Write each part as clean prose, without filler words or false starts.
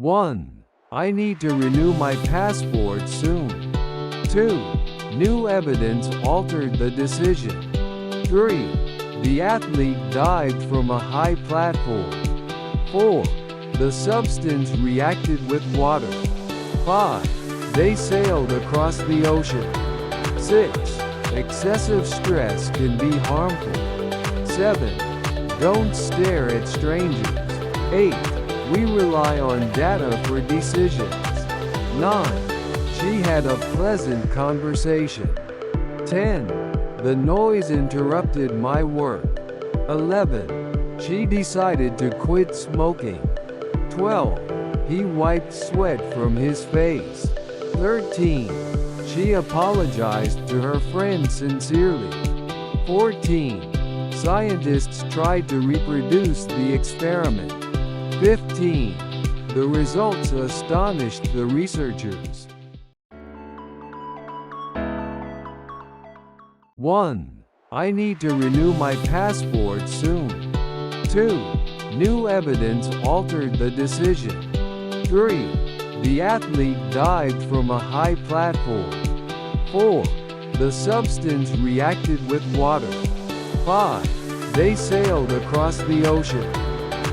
1. I need to renew my passport soon. 2. New evidence altered the decision. 3. The athlete dived from a high platform. 4. The substance reacted with water. 5. They sailed across the ocean. 6. Excessive stress can be harmful. 7. Don't stare at strangers. 8. We rely on data for decisions. 9. She had a pleasant conversation. 10. The noise interrupted my work. 11. She decided to quit smoking. 12. He wiped sweat from his face. 13. She apologized to her friend sincerely. 14. Scientists tried to reproduce the experiment. 15. The results astonished the researchers. 1. I need to renew my passport soon. 2. New evidence altered the decision. 3. The athlete dived from a high platform. 4. The substance reacted with water. 5. They sailed across the ocean.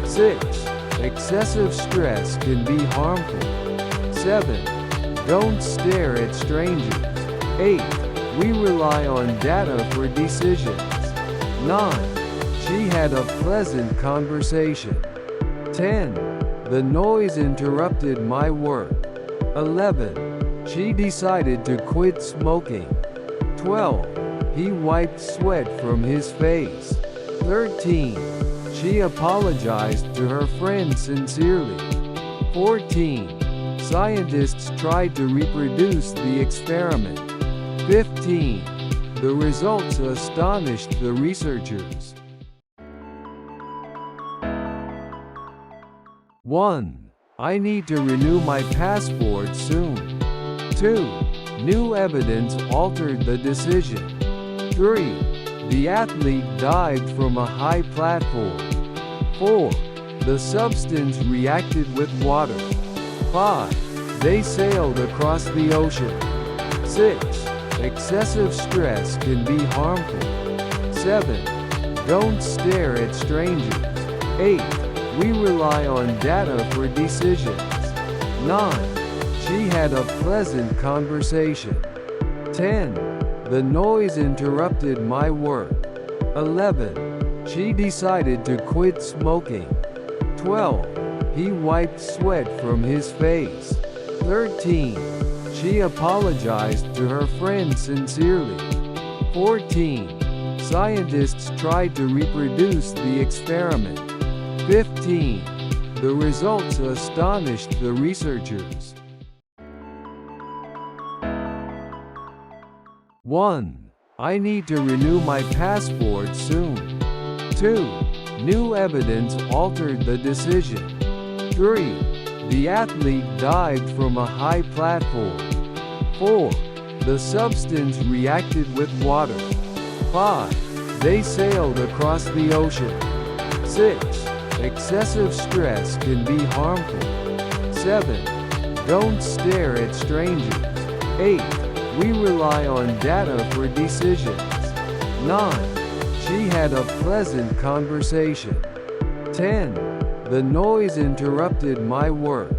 6. Excessive stress can be harmful. 7. Don't stare at strangers. 8. We rely on data for decisions. 9. She had a pleasant conversation. 10. The noise interrupted my work. 11. She decided to quit smoking. 12. He wiped sweat from his face. 13. She apologized to her friend sincerely. 14. Scientists tried to reproduce the experiment. 15. The results astonished the researchers. 1. I need to renew my passport soon. 2. New evidence altered the decision. 3. The athlete dived from a high platform. 4. The substance reacted with water. 5. They sailed across the ocean. 6. Excessive stress can be harmful. 7. Don't stare at strangers. 8. We rely on data for decisions. 9. She had a pleasant conversation. 10. The noise interrupted my work. 11. She decided to quit smoking. 12. He wiped sweat from his face. 13. She apologized to her friend sincerely. 14. Scientists tried to reproduce the experiment. 15. The results astonished the researchers. 1. I need to renew my passport soon. 2. New evidence altered the decision. 3. The athlete dived from a high platform. 4. The substance reacted with water. 5. They sailed across the ocean. 6. Excessive stress can be harmful. 7. Don't stare at strangers. 8. We rely on data for decisions. 9. She had a pleasant conversation. 10. The noise interrupted my work.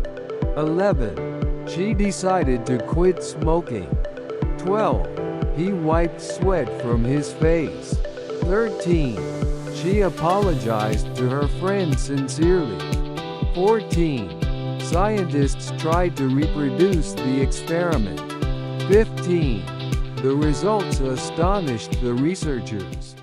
11. She decided to quit smoking. 12. He wiped sweat from his face. 13. She apologized to her friend sincerely. 14. Scientists tried to reproduce the experiment. 15. The results astonished the researchers.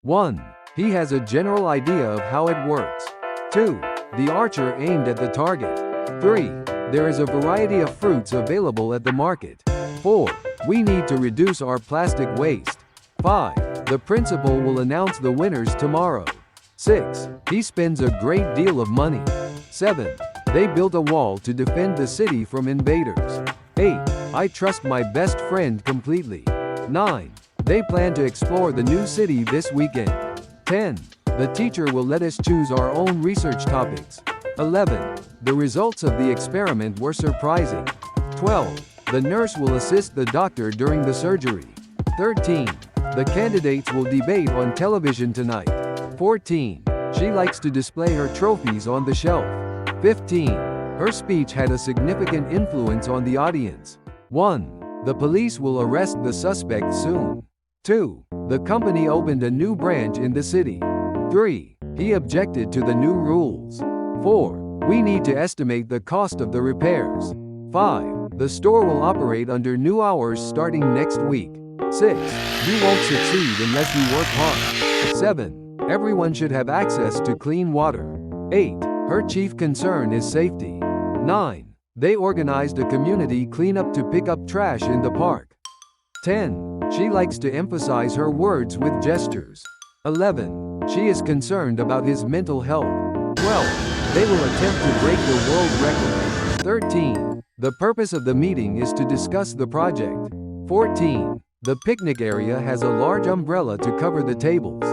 1. He has a general idea of how it works. 2. The archer aimed at the target. 3. There is a variety of fruits available at the market. 4. We need to reduce our plastic waste. 5. The principal will announce the winners tomorrow. 6. He spends a great deal of money. 7. They built a wall to defend the city from invaders. 8. I trust my best friend completely. 9. They plan to explore the new city this weekend. 10. The teacher will let us choose our own research topics. 11. The results of the experiment were surprising. 12. The nurse will assist the doctor during the surgery. 13. The candidates will debate on television tonight. 14. She likes to display her trophies on the shelf. 15. Her speech had a significant influence on the audience. 1. The police will arrest the suspect soon. 2. The company opened a new branch in the city. 3. He objected to the new rules. 4. We need to estimate the cost of the repairs. 5. The store will operate under new hours starting next week. 6. You won't succeed unless you work hard. 7. Everyone should have access to clean water. 8. Her chief concern is safety. 9. They organized a community cleanup to pick up trash in the park. 10. She likes to emphasize her words with gestures. 11. She is concerned about his mental health. 12. They will attempt to break the world record. 13. The purpose of the meeting is to discuss the project. 14. The picnic area has a large umbrella to cover the tables.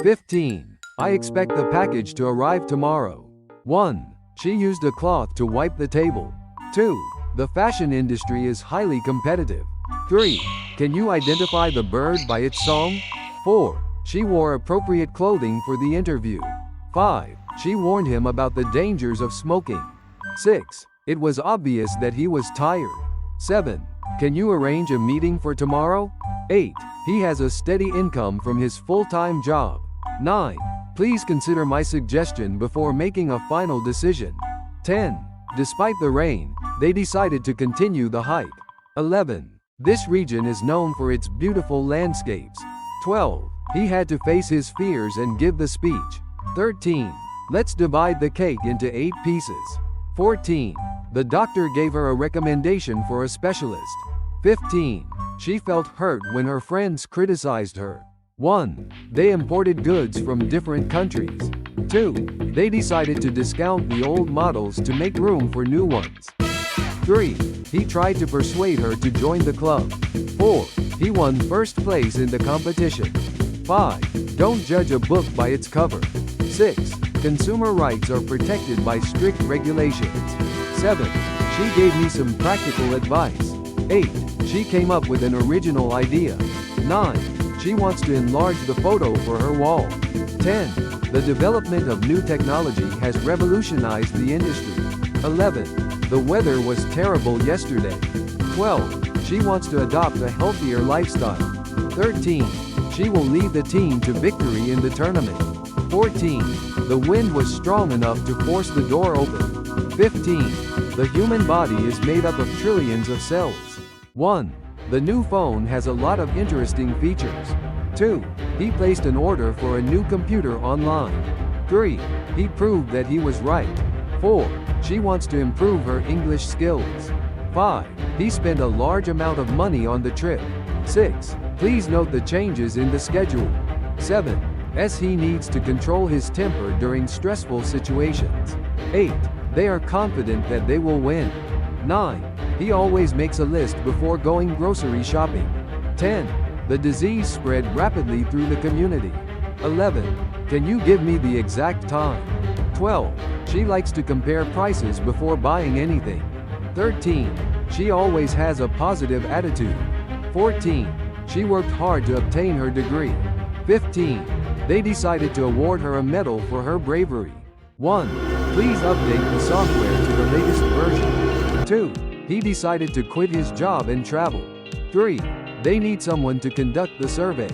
15. I expect the package to arrive tomorrow. 1. She used a cloth to wipe the table. 2. The fashion industry is highly competitive. 3. Can you identify the bird by its song? 4. She wore appropriate clothing for the interview. 5. She warned him about the dangers of smoking. 6. It was obvious that he was tired. 7. Can you arrange a meeting for tomorrow? 8. He has a steady income from his full-time job. 9. Please consider my suggestion before making a final decision. 10. Despite the rain, they decided to continue the hike. 11. This region is known for its beautiful landscapes. 12. He had to face his fears and give the speech. 13. Let's divide the cake into 8 pieces. 14. The doctor gave her a recommendation for a specialist. 15. She felt hurt when her friends criticized her. 1. They imported goods from different countries. 2. They decided to discount the old models to make room for new ones. 3. He tried to persuade her to join the club. 4. He won first place in the competition. 5. Don't judge a book by its cover. 6. Consumer rights are protected by strict regulations. 7. She gave me some practical advice. 8. She came up with an original idea. 9. She wants to enlarge the photo for her wall. 10. The development of new technology has revolutionized the industry. 11. The weather was terrible yesterday. 12. She wants to adopt a healthier lifestyle. 13. She will lead the team to victory in the tournament. 14. The wind was strong enough to force the door open. 15. The human body is made up of trillions of cells. 1. The new phone has a lot of interesting features. 2. He placed an order for a new computer online. 3. He proved that he was right. 4. She wants to improve her English skills. 5. He spent a large amount of money on the trip. 6. Please note the changes in the schedule. 7. He needs to control his temper during stressful situations. 8. They are confident that they will win. 9. He always makes a list before going grocery shopping. 10. The disease spread rapidly through the community. 11. Can you give me the exact time? 12. She likes to compare prices before buying anything. 13. She always has a positive attitude. 14. She worked hard to obtain her degree. 15. They decided to award her a medal for her bravery. 1. Please update the software to the latest version. 2. He decided to quit his job and travel. 3. They need someone to conduct the survey.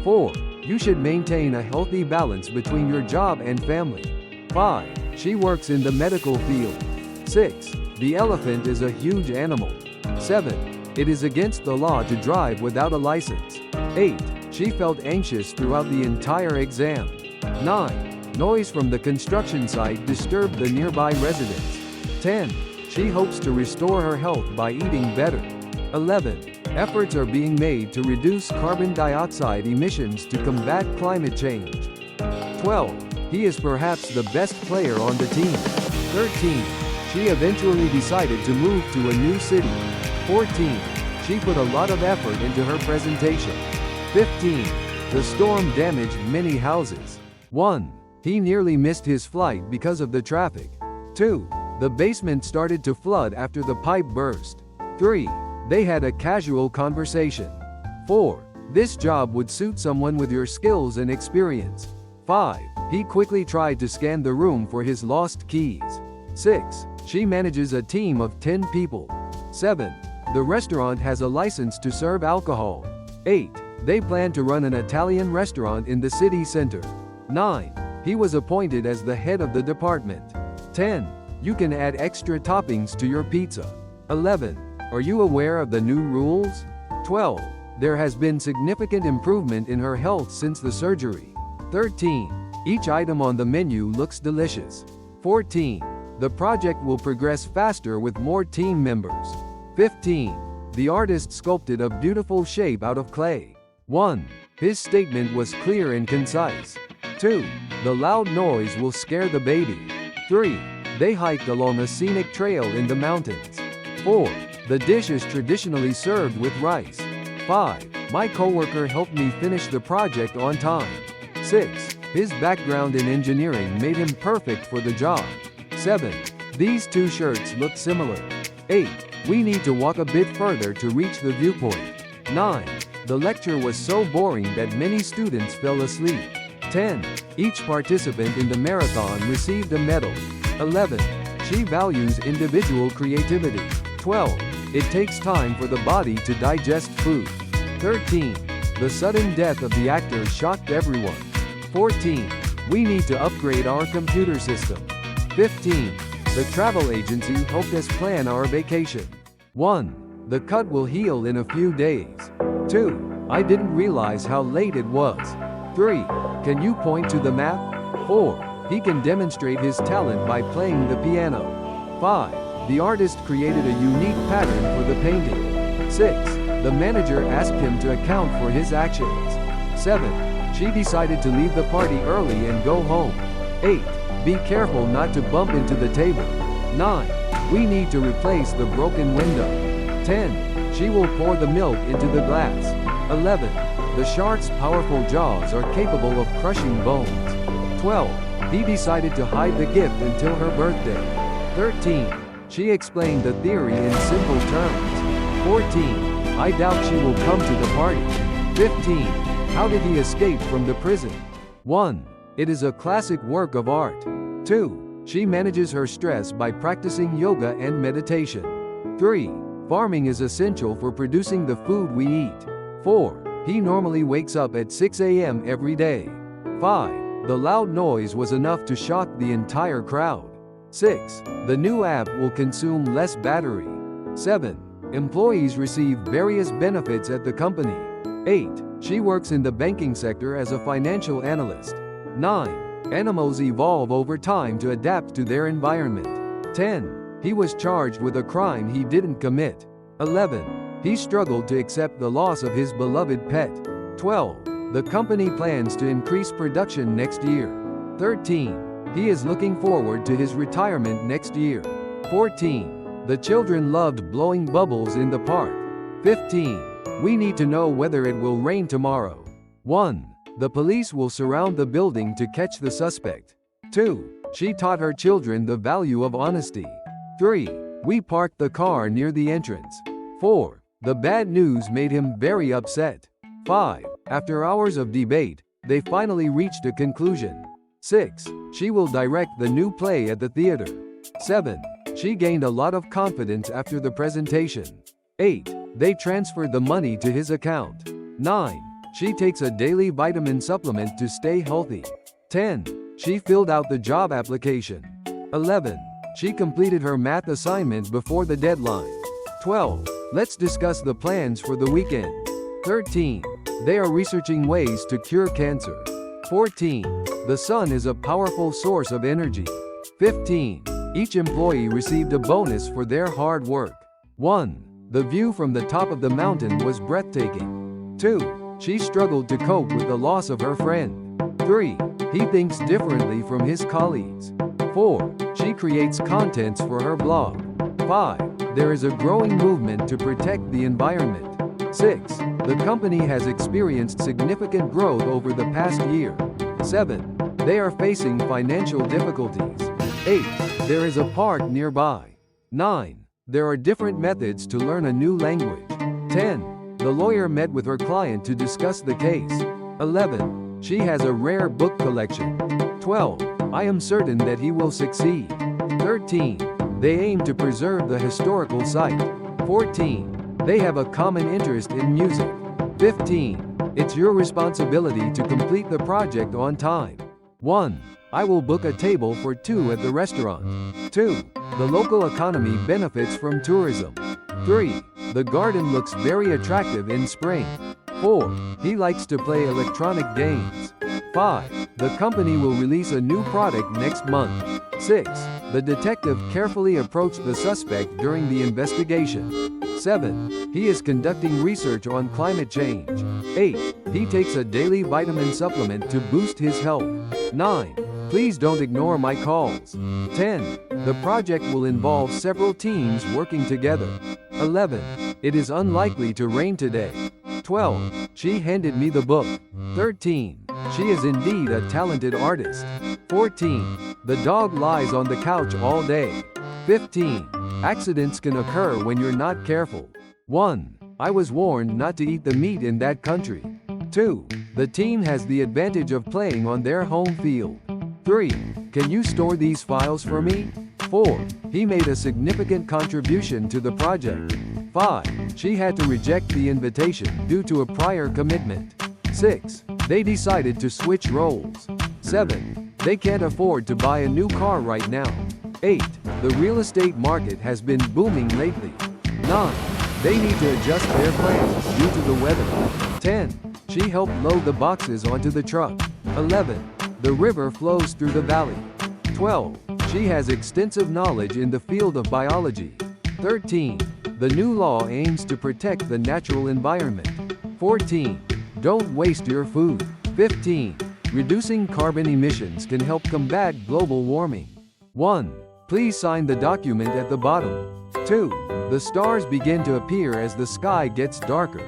4. You should maintain a healthy balance between your job and family. 5. She works in the medical field. 6. The elephant is a huge animal. 7. It is against the law to drive without a license. 8. She felt anxious throughout the entire exam. 9. Noise from the construction site disturbed the nearby residents. 10. She hopes to restore her health by eating better. 11. Efforts are being made to reduce carbon dioxide emissions to combat climate change. 12. He is perhaps the best player on the team. 13. She eventually decided to move to a new city. 14. She put a lot of effort into her presentation. 15. The storm damaged many houses. 1. He nearly missed his flight because of the traffic. 2. The basement started to flood after the pipe burst. 3. They had a casual conversation. 4. This job would suit someone with your skills and experience. 5. He quickly tried to scan the room for his lost keys. 6. She manages a team of 10 people. 7. The restaurant has a license to serve alcohol. 8. They plan to run an Italian restaurant in the city center. 9. He was appointed as the head of the department. 10. You can add extra toppings to your pizza. 11. Are you aware of the new rules? 12. There has been significant improvement in her health since the surgery. 13. Each item on the menu looks delicious. 14. The project will progress faster with more team members. 15. The artist sculpted a beautiful shape out of clay. 1. His statement was clear and concise. 2. The loud noise will scare the baby. 3. They hiked along a scenic trail in the mountains. 4. The dish is traditionally served with rice. 5. My coworker helped me finish the project on time. 6. His background in engineering made him perfect for the job. 7. These two shirts look similar. 8. We need to walk a bit further to reach the viewpoint. 9. The lecture was so boring that many students fell asleep. 10. Each participant in the marathon received a medal. 11. She values individual creativity. 12. It takes time for the body to digest food. 13. The sudden death of the actor shocked everyone. 14. We need to upgrade our computer system. 15. The travel agency helped us plan our vacation. 1. The cut will heal in a few days. 2. I didn't realize how late it was. 3. Can you point to the map? 4. He can demonstrate his talent by playing the piano. 5. The artist created a unique pattern for the painting. 6. The manager asked him to account for his actions. 7. She decided to leave the party early and go home. 8. Be careful not to bump into the table. 9. We need to replace the broken window. 10. She will pour the milk into the glass. 11. The shark's powerful jaws are capable of crushing bones. 12. He decided to hide the gift until her birthday. 13. She explained the theory in simple terms. 14. I doubt she will come to the party. 15. How did he escape from the prison? 1. It is a classic work of art. 2. She manages her stress by practicing yoga and meditation. 3. Farming is essential for producing the food we eat. 4. He normally wakes up at 6 a.m. every day. 5. The loud noise was enough to shock the entire crowd. 6. The new app will consume less battery. 7. Employees receive various benefits at the company. 8. She works in the banking sector as a financial analyst. 9. Animals evolve over time to adapt to their environment. 10. He was charged with a crime he didn't commit. 11. He struggled to accept the loss of his beloved pet. 12. The company plans to increase production next year. 13. He is looking forward to his retirement next year. 14. The children loved blowing bubbles in the park. 15. We need to know whether it will rain tomorrow. 1. The police will surround the building to catch the suspect. 2. She taught her children the value of honesty. 3. We parked the car near the entrance. 4. The bad news made him very upset. 5. After hours of debate, they finally reached a conclusion. 6. She will direct the new play at the theater. 7. She gained a lot of confidence after the presentation. 8. They transferred the money to his account. 9. She takes a daily vitamin supplement to stay healthy. 10. She filled out the job application. 11. She completed her math assignment before the deadline. 12. Let's discuss the plans for the weekend. 13. They are researching ways to cure cancer. 14. The sun is a powerful source of energy. 15. Each employee received a bonus for their hard work. 1. The view from the top of the mountain was breathtaking. 2. She struggled to cope with the loss of her friend. 3. He thinks differently from his colleagues. 4. She creates contents for her blog. 5. There is a growing movement to protect the environment. 6. The company has experienced significant growth over the past year. 7. They are facing financial difficulties. 8. There is a park nearby. 9. There are different methods to learn a new language. 10. The lawyer met with her client to discuss the case. 11. She has a rare book collection. 12. I am certain that he will succeed. 13. They aim to preserve the historical site. 14. They have a common interest in music. 15. It's your responsibility to complete the project on time. 1. I will book a table for 2 at the restaurant. 2. The local economy benefits from tourism. 3. The garden looks very attractive in spring. 4. He likes to play electronic games. 5. The company will release a new product next month. 6. The detective carefully approached the suspect during the investigation. 7. He is conducting research on climate change. 8. He takes a daily vitamin supplement to boost his health. 9. Please don't ignore my calls. 10. The project will involve several teams working together. 11. It is unlikely to rain today. 12. She handed me the book. 13. She is indeed a talented artist. 14. The dog lies on the couch all day. 15. Accidents can occur when you're not careful. 1. I was warned not to eat the meat in that country. 2. The team has the advantage of playing on their home field. 3. Can you store these files for me? 4. He made a significant contribution to the project. 5. She had to reject the invitation due to a prior commitment. 6. They decided to switch roles. 7. They can't afford to buy a new car right now. 8. The real estate market has been booming lately. 9. They need to adjust their plans due to the weather. 10. She helped load the boxes onto the truck. 11. The river flows through the valley. 12. She has extensive knowledge in the field of biology. 13. The new law aims to protect the natural environment. 14. Don't waste your food. 15. Reducing carbon emissions can help combat global warming. 1. Please sign the document at the bottom. 2. The stars begin to appear as the sky gets darker.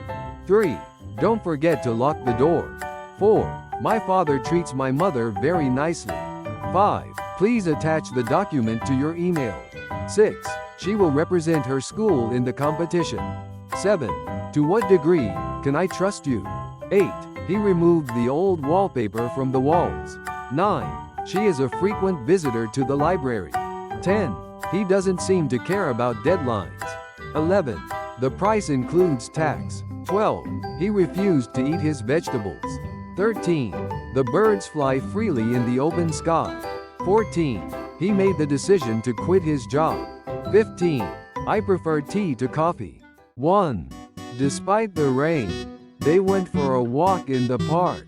3. Don't forget to lock the door. 4. My father treats my mother very nicely. 5. Please attach the document to your email. 6. She will represent her school in the competition. 7. To what degree can I trust you? 8. He removed the old wallpaper from the walls. 9. She is a frequent visitor to the library. 10. He doesn't seem to care about deadlines. 11. The price includes tax. 12. He refused to eat his vegetables. 13. The birds fly freely in the open sky. 14. He made the decision to quit his job. 15. I prefer tea to coffee. 1. Despite the rain, they went for a walk in the park.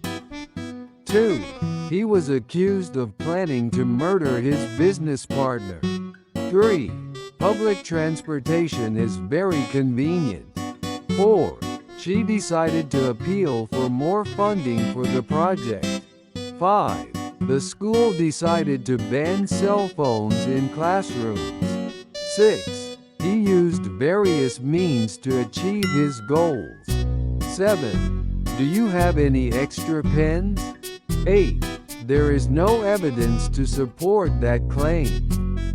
2. He was accused of planning to murder his business partner. 3. Public transportation is very convenient. 4. She decided to appeal for more funding for the project. 5. The school decided to ban cell phones in classrooms. 6. He used various means to achieve his goals. 7. Do you have any extra pens? 8. There is no evidence to support that claim.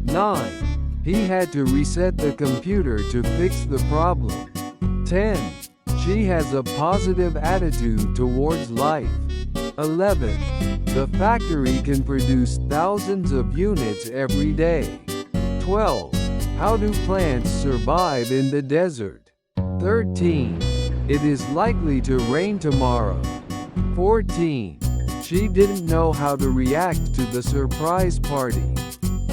9. He had to reset the computer to fix the problem. 10. She has a positive attitude towards life. 11. The factory can produce thousands of units every day. 12. How do plants survive in the desert? 13. It is likely to rain tomorrow. 14. She didn't know how to react to the surprise party.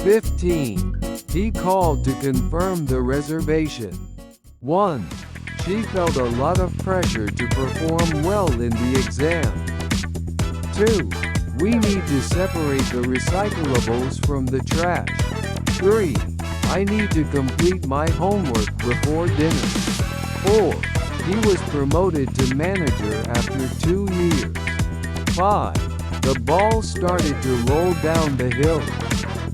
15. He called to confirm the reservation. 1. She felt a lot of pressure to perform well in the exam. 2. We need to separate the recyclables from the trash. 3. I need to complete my homework before dinner. 4. He was promoted to manager after 2 years. 5. The ball started to roll down the hill.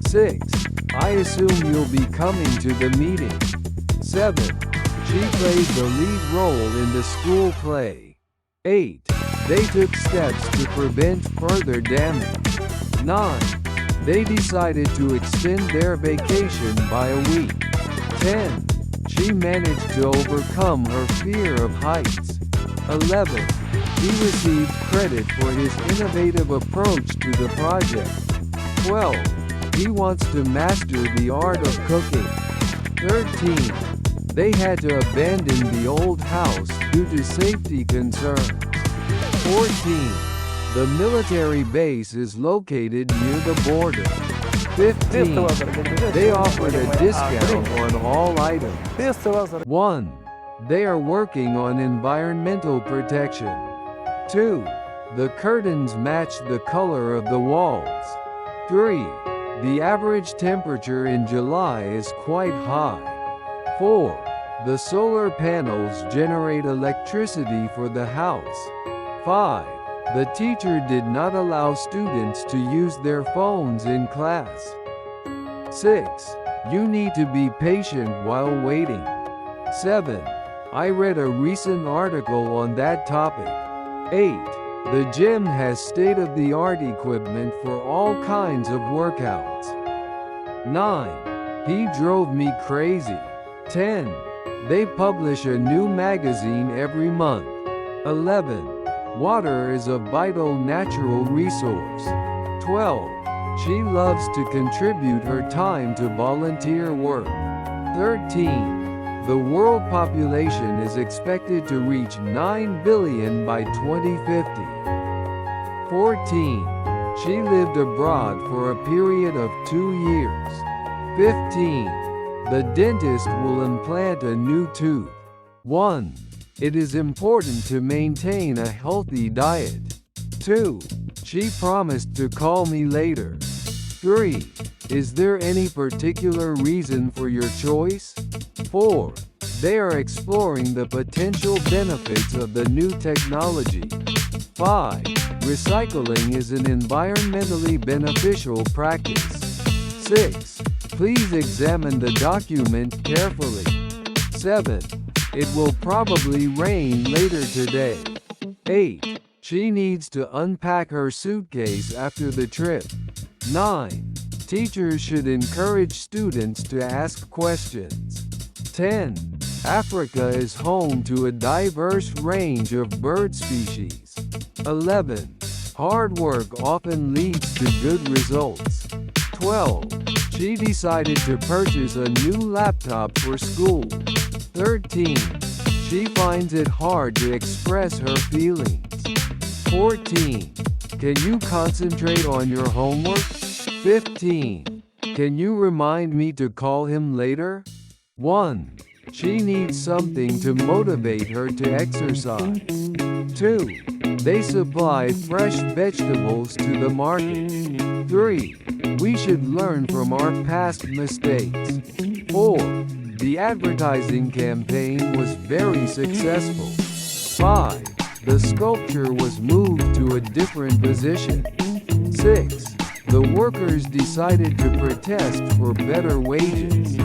6. I assume you'll be coming to the meeting. 7. She played the lead role in the school play. 8. They took steps to prevent further damage. 9. They decided to extend their vacation by a week. 10. She managed to overcome her fear of heights. 11. He received credit for his innovative approach to the project. 12. He wants to master the art of cooking. 13. They had to abandon the old house due to safety concerns. 14. The military base is located near the border. 15. They offered a discount on all items. 1. They are working on environmental protection. 2. The curtains match the color of the walls. 3. The average temperature in July is quite high. 4. The solar panels generate electricity for the house. 5. The teacher did not allow students to use their phones in class. 6. You need to be patient while waiting. 7. I read a recent article on that topic. 8. The gym has state-of-the-art equipment for all kinds of workouts. 9. He drove me crazy. 10. They publish a new magazine every month. 11. Water is a vital natural resource. 12. She loves to contribute her time to volunteer work. 13. The world population is expected to reach 9 billion by 2050. 14. She lived abroad for a period of 2 years. 15. The dentist will implant a new tooth. 1. It is important to maintain a healthy diet. 2. She promised to call me later. 3. Is there any particular reason for your choice? 4. They are exploring the potential benefits of the new technology. 5. Recycling is an environmentally beneficial practice. 6. Please examine the document carefully. 7. It will probably rain later today. 8. She needs to unpack her suitcase after the trip. 9. Teachers should encourage students to ask questions. 10. Africa is home to a diverse range of bird species. 11. Hard work often leads to good results. 12. She decided to purchase a new laptop for school. 13. She finds it hard to express her feelings. 14. Can you concentrate on your homework? 15. Can you remind me to call him later? 1. She needs something to motivate her to exercise. 2. They supply fresh vegetables to the market. 3. We should learn from our past mistakes. 4. The advertising campaign was very successful. 5. The sculpture was moved to a different position. 6. The workers decided to protest for better wages.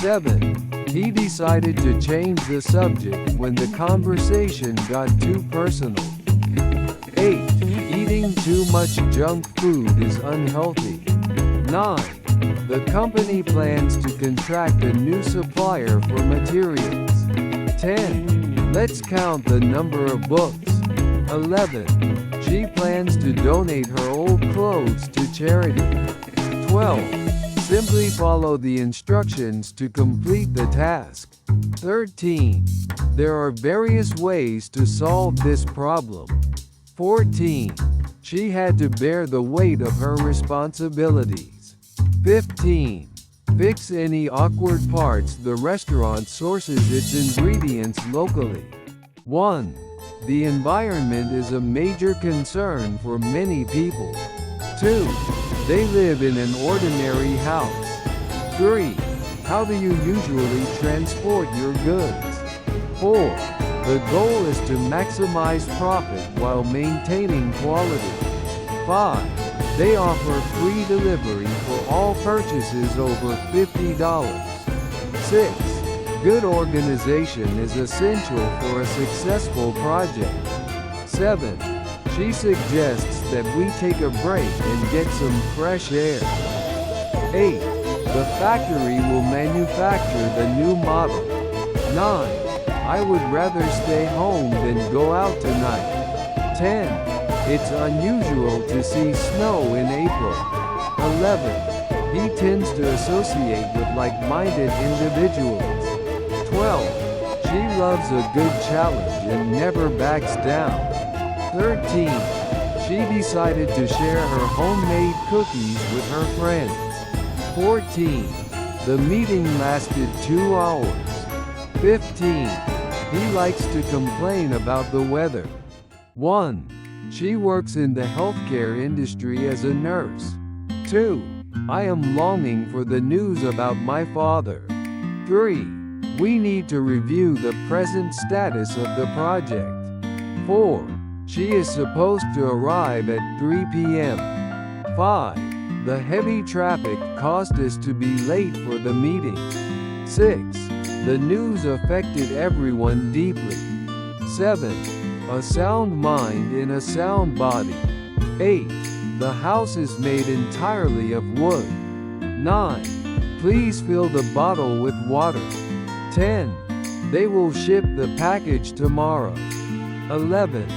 7. He decided to change the subject when the conversation got too personal. 8. Eating too much junk food is unhealthy. 9. The company plans to contract a new supplier for materials. 10. Let's count the number of books. 11. She plans to donate her old clothes to charity. 12. Simply follow the instructions to complete the task. 13. There are various ways to solve this problem. 14. She had to bear the weight of her responsibilities. 15. Fix any awkward parts. The restaurant sources its ingredients locally. 1. The environment is a major concern for many people. 2. They live in an ordinary house. 3. How do you usually transport your goods? 4. The goal is to maximize profit while maintaining quality. 5. They offer free delivery for all purchases over $50. 6. Good organization is essential for a successful project. 7. She suggests that we take a break and get some fresh air. 8. The factory will manufacture the new model. 9. I would rather stay home than go out tonight. 10. It's unusual to see snow in April. 11. He tends to associate with like-minded individuals. 12. She loves a good challenge and never backs down. 13. She decided to share her homemade cookies with her friends. 14. The meeting lasted 2 hours. 15. He likes to complain about the weather. 1. She works in the healthcare industry as a nurse. 2. I am longing for the news about my father. 3. We need to review the present status of the project. 4. She is supposed to arrive at 3 p.m. 5. The heavy traffic caused us to be late for the meeting. 6. The news affected everyone deeply. 7. A sound mind in a sound body. 8. The house is made entirely of wood. 9. Please fill the bottle with water. 10. They will ship the package tomorrow. 11.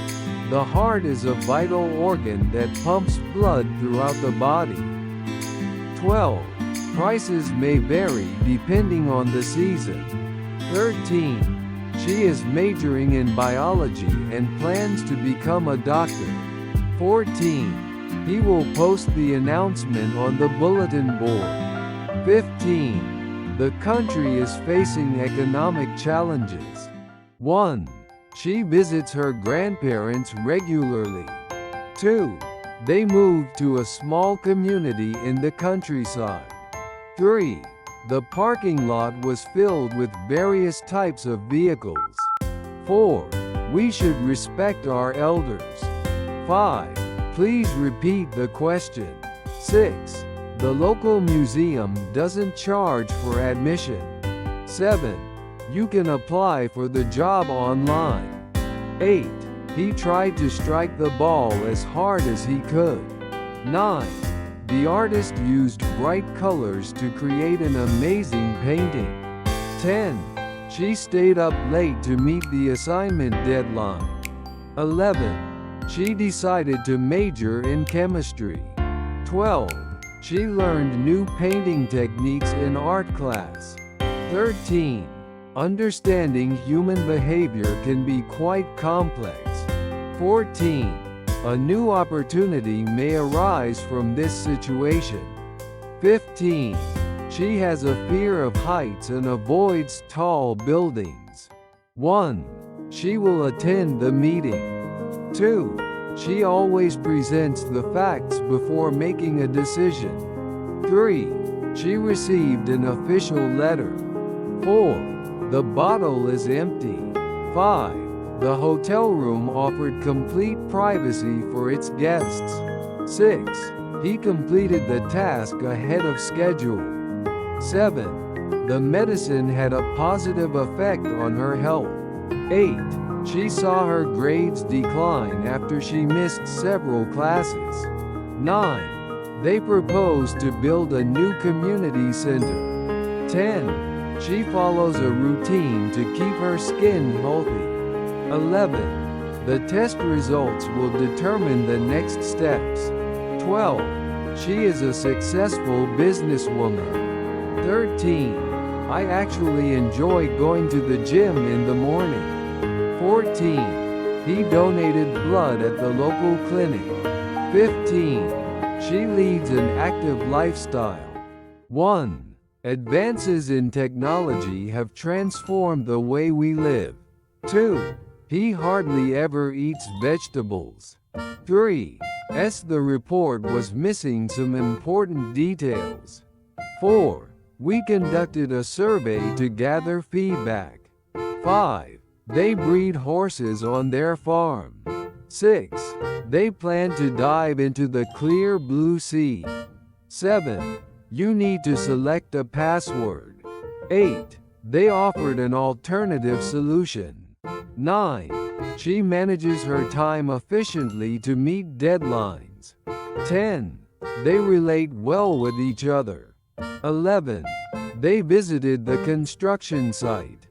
The heart is a vital organ that pumps blood throughout the body. 12. Prices may vary depending on the season. 13. She is majoring in biology and plans to become a doctor. 14. He will post the announcement on the bulletin board. 15. The country is facing economic challenges. 1. She visits her grandparents regularly. 2. They moved to a small community in the countryside. 3. The parking lot was filled with various types of vehicles. 4. We should respect our elders. 5. Please repeat the question. 6. The local museum doesn't charge for admission. 7. You can apply for the job online. 8. He tried to strike the ball as hard as he could. 9. The artist used bright colors to create an amazing painting. 10. She stayed up late to meet the assignment deadline. 11. She decided to major in chemistry. 12. She learned new painting techniques in art class. 13. Understanding human behavior can be quite complex. 14. A new opportunity may arise from this situation. 15. She has a fear of heights and avoids tall buildings. 1. She will attend the meeting. 2. She always presents the facts before making a decision. 3. She received an official letter. 4. The bottle is empty. 5. The hotel room offered complete privacy for its guests. 6. He completed the task ahead of schedule. 7. The medicine had a positive effect on her health. 8. She saw her grades decline after she missed several classes. 9. They proposed to build a new community center. 10. She follows a routine to keep her skin healthy. 11. The test results will determine the next steps. 12. She is a successful businesswoman. 13. I actually enjoy going to the gym in the morning. 14. He donated blood at the local clinic. 15. She leads an active lifestyle. 1. Advances in technology have transformed the way we live. 2. He hardly ever eats vegetables. 3. The report was missing some important details. 4. We conducted a survey to gather feedback. 5. They breed horses on their farm. 6. They plan to dive into the clear blue sea. 7. You need to select a password. 8. They offered an alternative solution. 9. She manages her time efficiently to meet deadlines. 10. They relate well with each other. 11. They visited the construction site.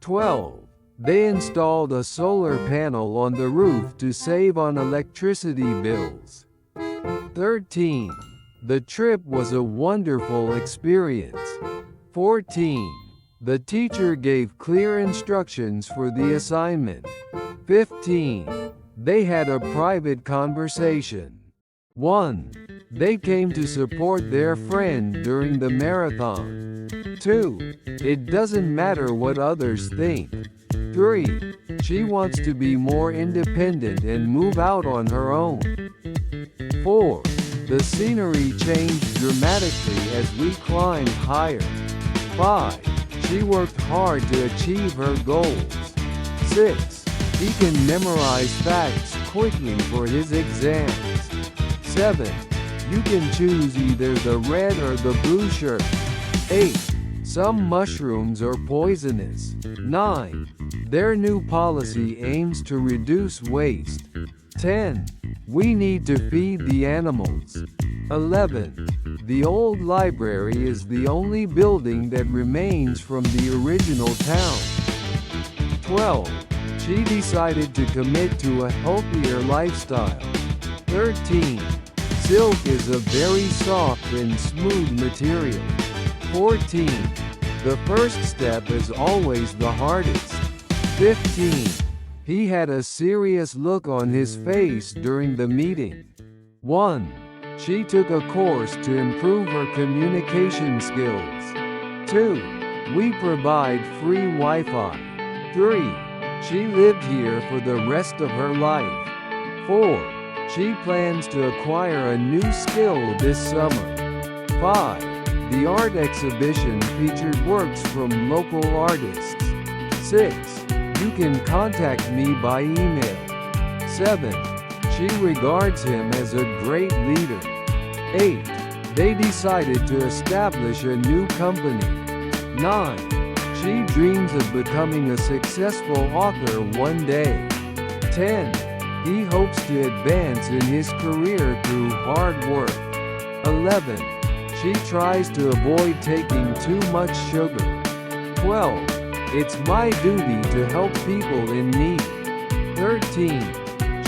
12. They installed a solar panel on the roof to save on electricity bills. 13. The trip was a wonderful experience. 14. The teacher gave clear instructions for the assignment. 15. They had a private conversation. 1. They came to support their friend during the marathon. 2. It doesn't matter what others think. 3. She wants to be more independent and move out on her own. 4. The scenery changed dramatically as we climbed higher. 5. She worked hard to achieve her goals. 6. He can memorize facts quickly for his exams. 7. You can choose either the red or the blue shirt. 8. Some mushrooms are poisonous. 9. Their new policy aims to reduce waste. 10. We need to feed the animals. 11. The old library is the only building that remains from the original town. 12. She decided to commit to a healthier lifestyle. 13. Silk is a very soft and smooth material. 14. The first step is always the hardest. 15. He had a serious look on his face during the meeting. 1. She took a course to improve her communication skills. 2. We provide free Wi-Fi. 3. She lived here for the rest of her life. 4. She plans to acquire a new skill this summer. 5. The art exhibition featured works from local artists. 6. You can contact me by email. 7. She regards him as a great leader. 8. They decided to establish a new company. 9. She dreams of becoming a successful author one day. 10. He hopes to advance in his career through hard work. 11. She tries to avoid taking too much sugar. 12. It's my duty to help people in need. 13.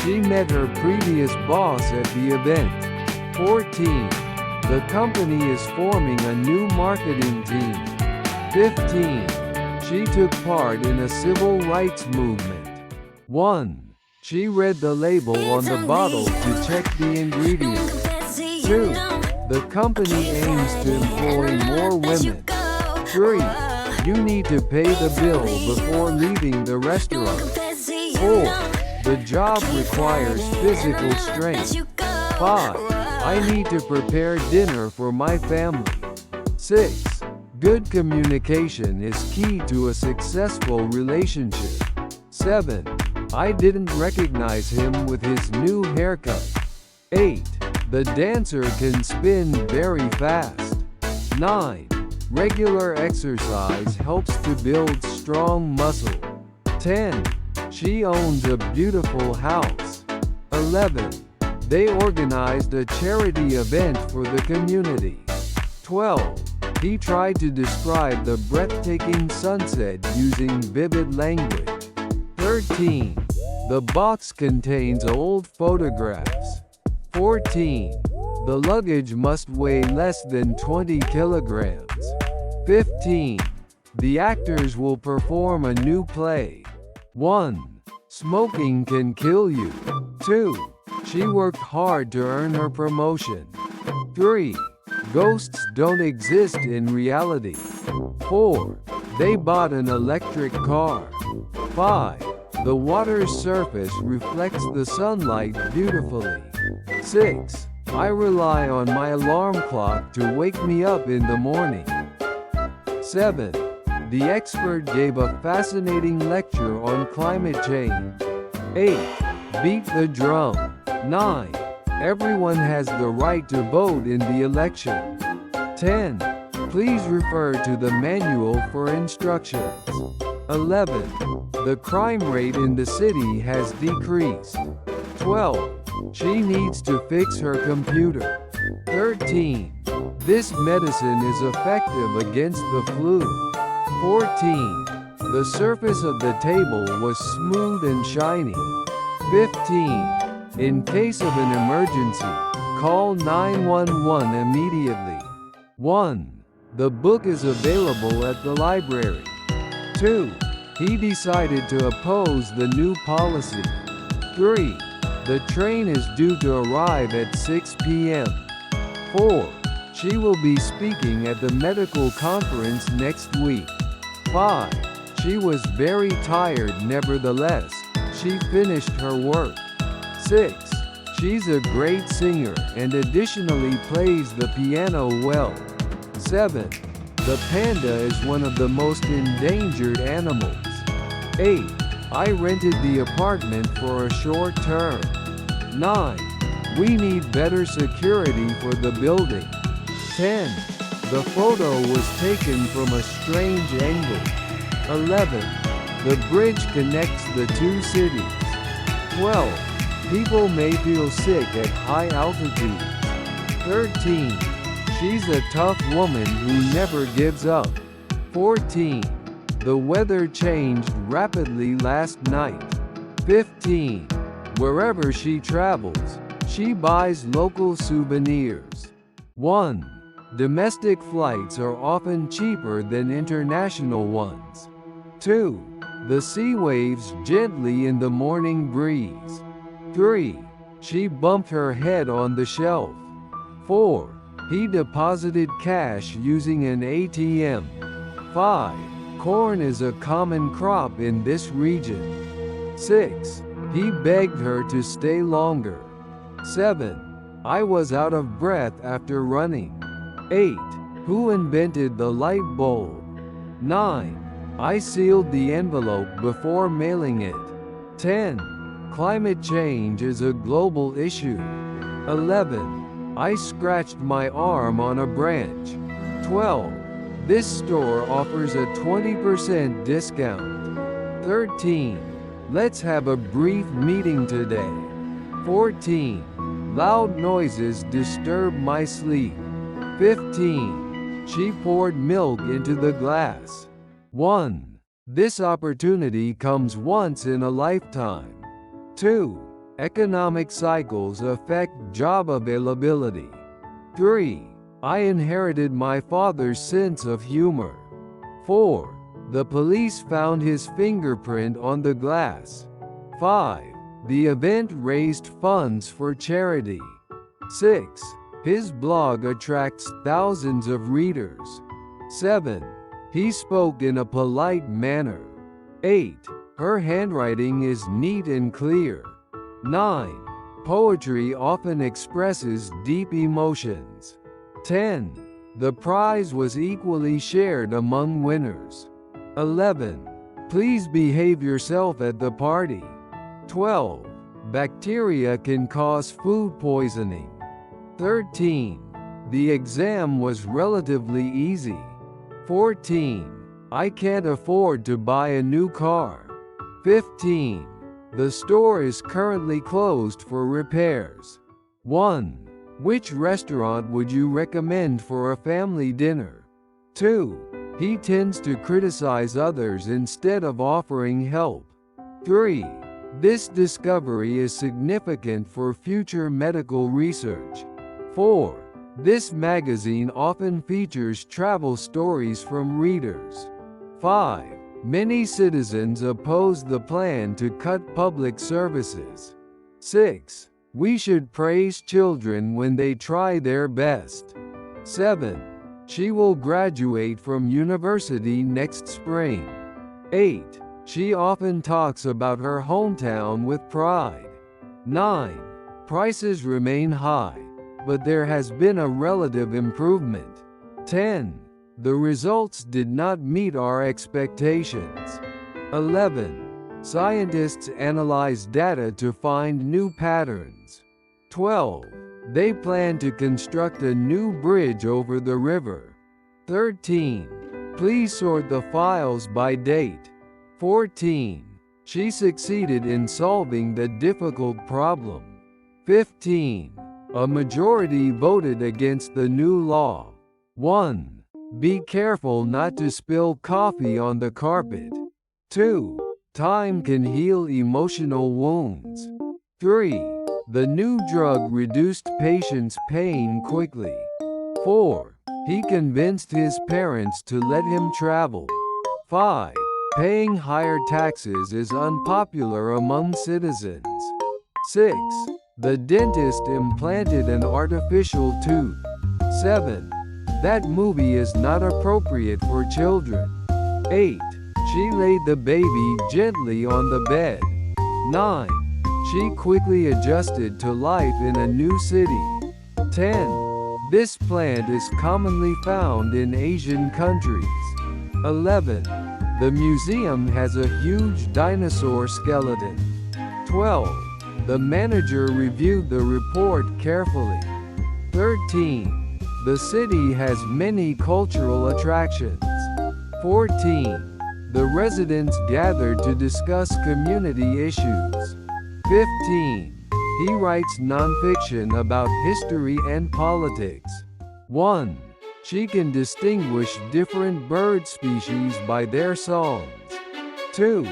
She met her previous boss at the event. 14. The company is forming a new marketing team. 15. She took part in a civil rights movement. 1. She read the label on the bottle to check the ingredients. 2. The company aims to employ more women. 3. You need to pay the bill before leaving the restaurant. 4. The job requires physical strength. 5. I need to prepare dinner for my family. 6. Good communication is key to a successful relationship. 7. I didn't recognize him with his new haircut. 8. The dancer can spin very fast. 9. Regular exercise helps to build strong muscle. 10. She owns a beautiful house. 11. They organized a charity event for the community. 12. He tried to describe the breathtaking sunset using vivid language. 13. The box contains old photographs. 14. The luggage must weigh less than 20 kilograms. 15. The actors will perform a new play. 1. Smoking can kill you. 2. She worked hard to earn her promotion. 3. Ghosts don't exist in reality. 4. They bought an electric car. 5. The water's surface reflects the sunlight beautifully. 6. I rely on my alarm clock to wake me up in the morning. 7. The expert gave a fascinating lecture on climate change. 8. Beat the drum. 9. Everyone has the right to vote in the election. 10. Please refer to the manual for instructions. 11. The crime rate in the city has decreased. 12. She needs to fix her computer. 13. This medicine is effective against the flu. 14. The surface of the table was smooth and shiny. 15. In case of an emergency, call 911 immediately. 1. The book is available at the library. 2. He decided to oppose the new policy. 3. The train is due to arrive at 6 p.m. 4. She will be speaking at the medical conference next week. 5. She was very tired nevertheless. She finished her work. 6. She's a great singer and additionally plays the piano well. 7. The panda is one of the most endangered animals. 8. I rented the apartment for a short term. 9. We need better security for the building. 10. The photo was taken from a strange angle. 11. The bridge connects the two cities. 12. People may feel sick at high altitudes. 13. She's a tough woman who never gives up. 14. The weather changed rapidly last night. 15. Wherever she travels, she buys local souvenirs. 1. Domestic flights are often cheaper than international ones. 2. The sea waves gently in the morning breeze. 3. She bumped her head on the shelf. 4. He deposited cash using an ATM. 5. Corn is a common crop in this region. 6. He begged her to stay longer. 7. I was out of breath after running. 8. Who invented the light bulb? 9. I sealed the envelope before mailing it. 10. Climate change is a global issue. 11. I scratched my arm on a branch. 12. This store offers a 20% discount. 13. Let's have a brief meeting today. 14. Loud noises disturb my sleep. 15. She poured milk into the glass. 1. This opportunity comes once in a lifetime. 2. Economic cycles affect job availability. 3. I inherited my father's sense of humor. 4. The police found his fingerprint on the glass. 5. The event raised funds for charity. 6. His blog attracts thousands of readers. 7. He spoke in a polite manner. 8. Her handwriting is neat and clear. 9. Poetry often expresses deep emotions. 10. The prize was equally shared among winners. 11. Please behave yourself at the party. 12. Bacteria can cause food poisoning. 13. The exam was relatively easy. 14. I can't afford to buy a new car. 15. The store is currently closed for repairs. 1. Which restaurant would you recommend for a family dinner? 2. He tends to criticize others instead of offering help. 3. This discovery is significant for future medical research. 4. This magazine often features travel stories from readers. 5. Many citizens oppose the plan to cut public services. 6. We should praise children when they try their best. 7. She will graduate from university next spring. 8. She often talks about her hometown with pride. 9. Prices remain high, but there has been a relative improvement. 10. The results did not meet our expectations. 11. Scientists analyze data to find new patterns. 12. They plan to construct a new bridge over the river. 13. Please sort the files by date. 14. She succeeded in solving the difficult problem. 15. A majority voted against the new law. 1. Be careful not to spill coffee on the carpet. 2. Time can heal emotional wounds. 3. The new drug reduced patients' pain quickly. 4. He convinced his parents to let him travel. 5. Paying higher taxes is unpopular among citizens. 6. The dentist implanted an artificial tooth. 7. That movie is not appropriate for children. 8. She laid the baby gently on the bed. 9. She quickly adjusted to life in a new city. 10. This plant is commonly found in Asian countries. 11. The museum has a huge dinosaur skeleton. 12. The manager reviewed the report carefully. 13. The city has many cultural attractions. 14. The residents gathered to discuss community issues. 15. He writes nonfiction about history and politics. 1. She can distinguish different bird species by their songs. 2.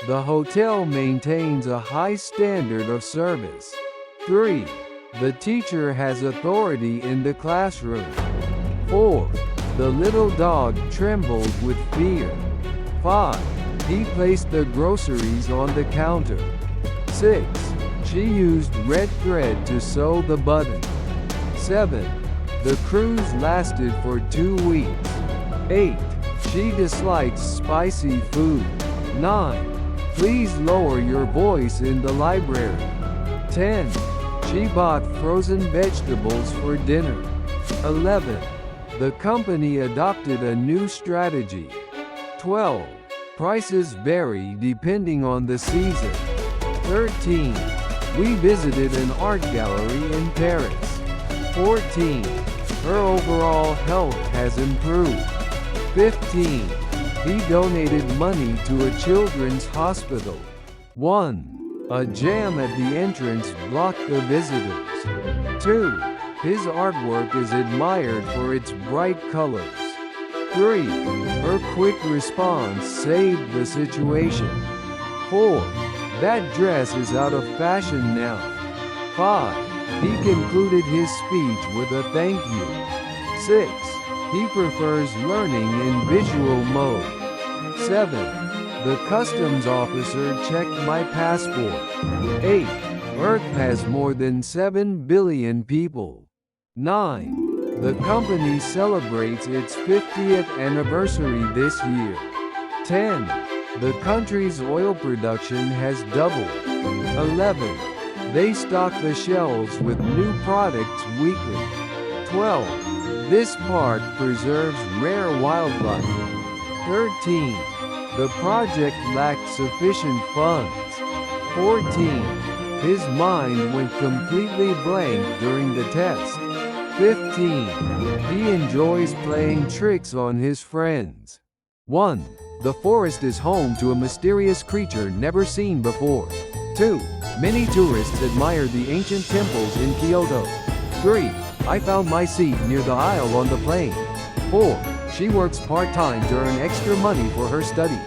The hotel maintains a high standard of service. 3. The teacher has authority in the classroom. 4. The little dog trembled with fear. 5. He placed the groceries on the counter. 6. She used red thread to sew the button. 7. The cruise lasted for 2 weeks. 8. She dislikes spicy food. 9. Please lower your voice in the library. 10. She bought frozen vegetables for dinner. 11. The company adopted a new strategy. 12. Prices vary depending on the season. 13. We visited an art gallery in Paris. 14. Her overall health has improved. 15. He donated money to a children's hospital. 1. A jam at the entrance blocked the visitors. 2. His artwork is admired for its bright colors. 3. Her quick response saved the situation. 4. That dress is out of fashion now. 5. He concluded his speech with a thank you. 6. He prefers learning in visual mode. 7. The customs officer checked my passport. 8. Earth has more than 7 billion people. 9. The company celebrates its 50th anniversary this year. 10. The country's oil production has doubled. 11. They stock the shelves with new products weekly. 12. This park preserves rare wildlife. 13. The project lacked sufficient funds. 14. His mind went completely blank during the test. 15. He enjoys playing tricks on his friends. 1. The forest is home to a mysterious creature never seen before. 2. Many tourists admire the ancient temples in Kyoto. 3. I found my seat near the aisle on the plane. 4. She works part-time to earn extra money for her studies.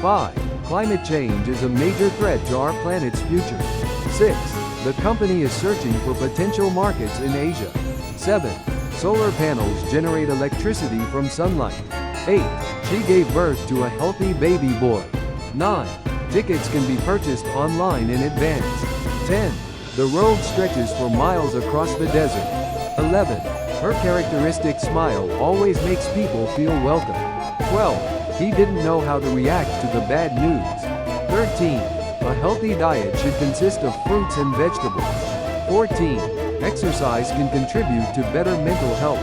5. Climate change is a major threat to our planet's future. 6. The company is searching for potential markets in Asia. 7. Solar panels generate electricity from sunlight. 8. She gave birth to a healthy baby boy. 9. Tickets can be purchased online in advance. 10. The road stretches for miles across the desert. 11. Her characteristic smile always makes people feel welcome. 12. He didn't know how to react to the bad news. 13. A healthy diet should consist of fruits and vegetables. 14. Exercise can contribute to better mental health.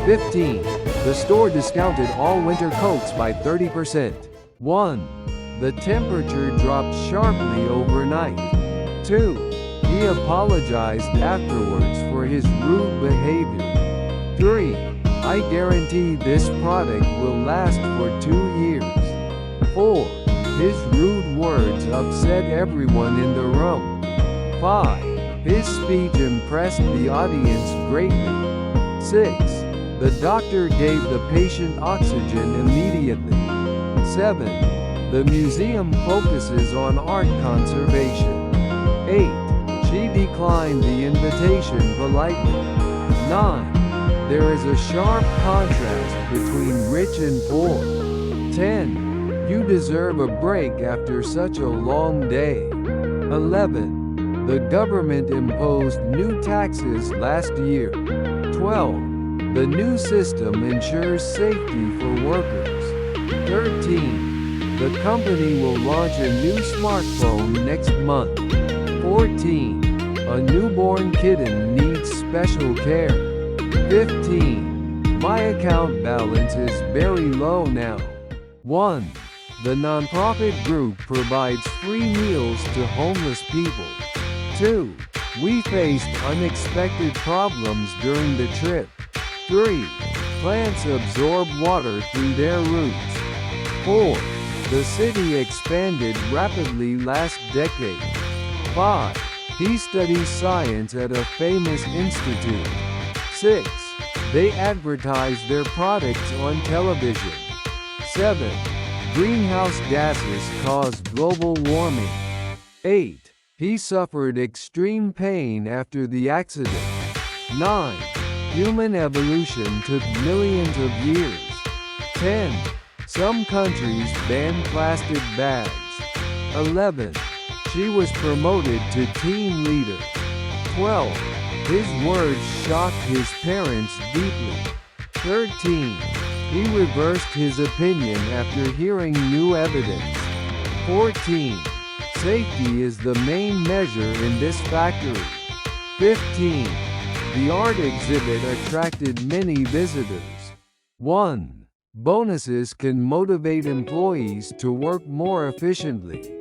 15. The store discounted all winter coats by 30%. 1. The temperature dropped sharply overnight. 2. He apologized afterwards for his rude behavior. 3. I guarantee this product will last for 2 years. 4. His rude words upset everyone in the room. 5. His speech impressed the audience greatly. 6. The doctor gave the patient oxygen immediately. 7. The museum focuses on art conservation. 8. She declined the invitation politely. 9. There is a sharp contrast between rich and poor. 10. You deserve a break after such a long day. 11. The government imposed new taxes last year. 12. The new system ensures safety for workers. 13. The company will launch a new smartphone next month. 14. A newborn kitten needs special care. 15. My account balance is very low now. 1. The nonprofit group provides free meals to homeless people. 2. We faced unexpected problems during the trip. 3. Plants absorb water through their roots. 4. The city expanded rapidly last decade. 5. He studies science at a famous institute. 6. They advertise their products on television. 7. Greenhouse gases cause global warming. 8. He suffered extreme pain after the accident. 9. Human evolution took millions of years. 10. Some countries ban plastic bags. 11. She was promoted to team leader. 12. His words shocked his parents deeply. 13. He reversed his opinion after hearing new evidence. 14. Safety is the main measure in this factory. 15. The art exhibit attracted many visitors. 1. Bonuses can motivate employees to work more efficiently.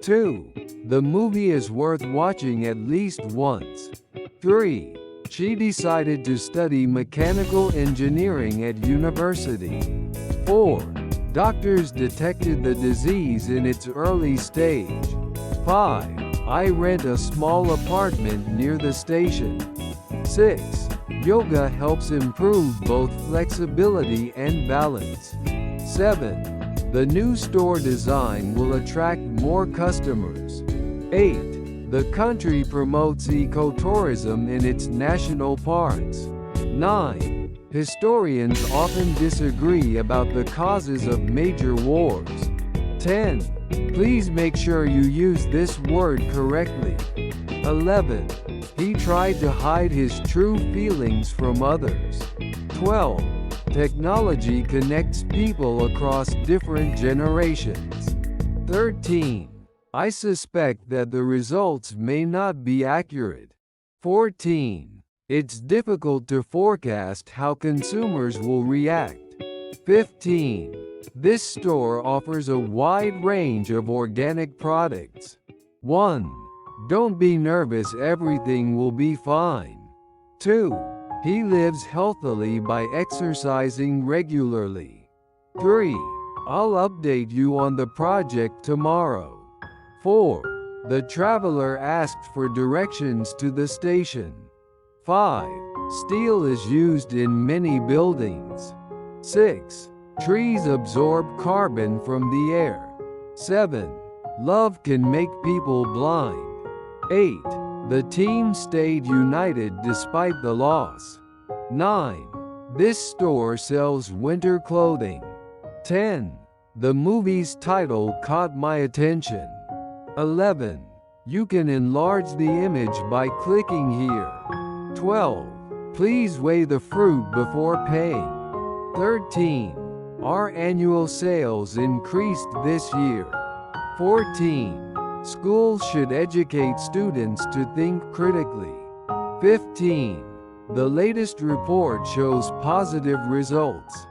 2. The movie is worth watching at least once. 3. She decided to study mechanical engineering at university. 4. Doctors detected the disease in its early stage. 5. I rent a small apartment near the station. 6. Yoga helps improve both flexibility and balance. 7. The new store design will attract more customers. 8. The country promotes ecotourism in its national parks. 9. Historians often disagree about the causes of major wars. 10. Please make sure you use this word correctly. 11. He tried to hide his true feelings from others. 12. Technology connects people across different generations. 13. I suspect that the results may not be accurate. 14. It's difficult to forecast how consumers will react. 15. This store offers a wide range of organic products. 1. Don't be nervous, everything will be fine. 2. He lives healthily by exercising regularly. 3. I'll update you on the project tomorrow. 4. The traveler asked for directions to the station. 5. Steel is used in many buildings. 6. Trees absorb carbon from the air. 7. Love can make people blind. 8. The team stayed united despite the loss. 9. This store sells winter clothing. 10. The movie's title caught my attention. 11. You can enlarge the image by clicking here. 12. Please weigh the fruit before paying. 13. Our annual sales increased this year. 14. Schools should educate students to think critically. 15. The latest report shows positive results.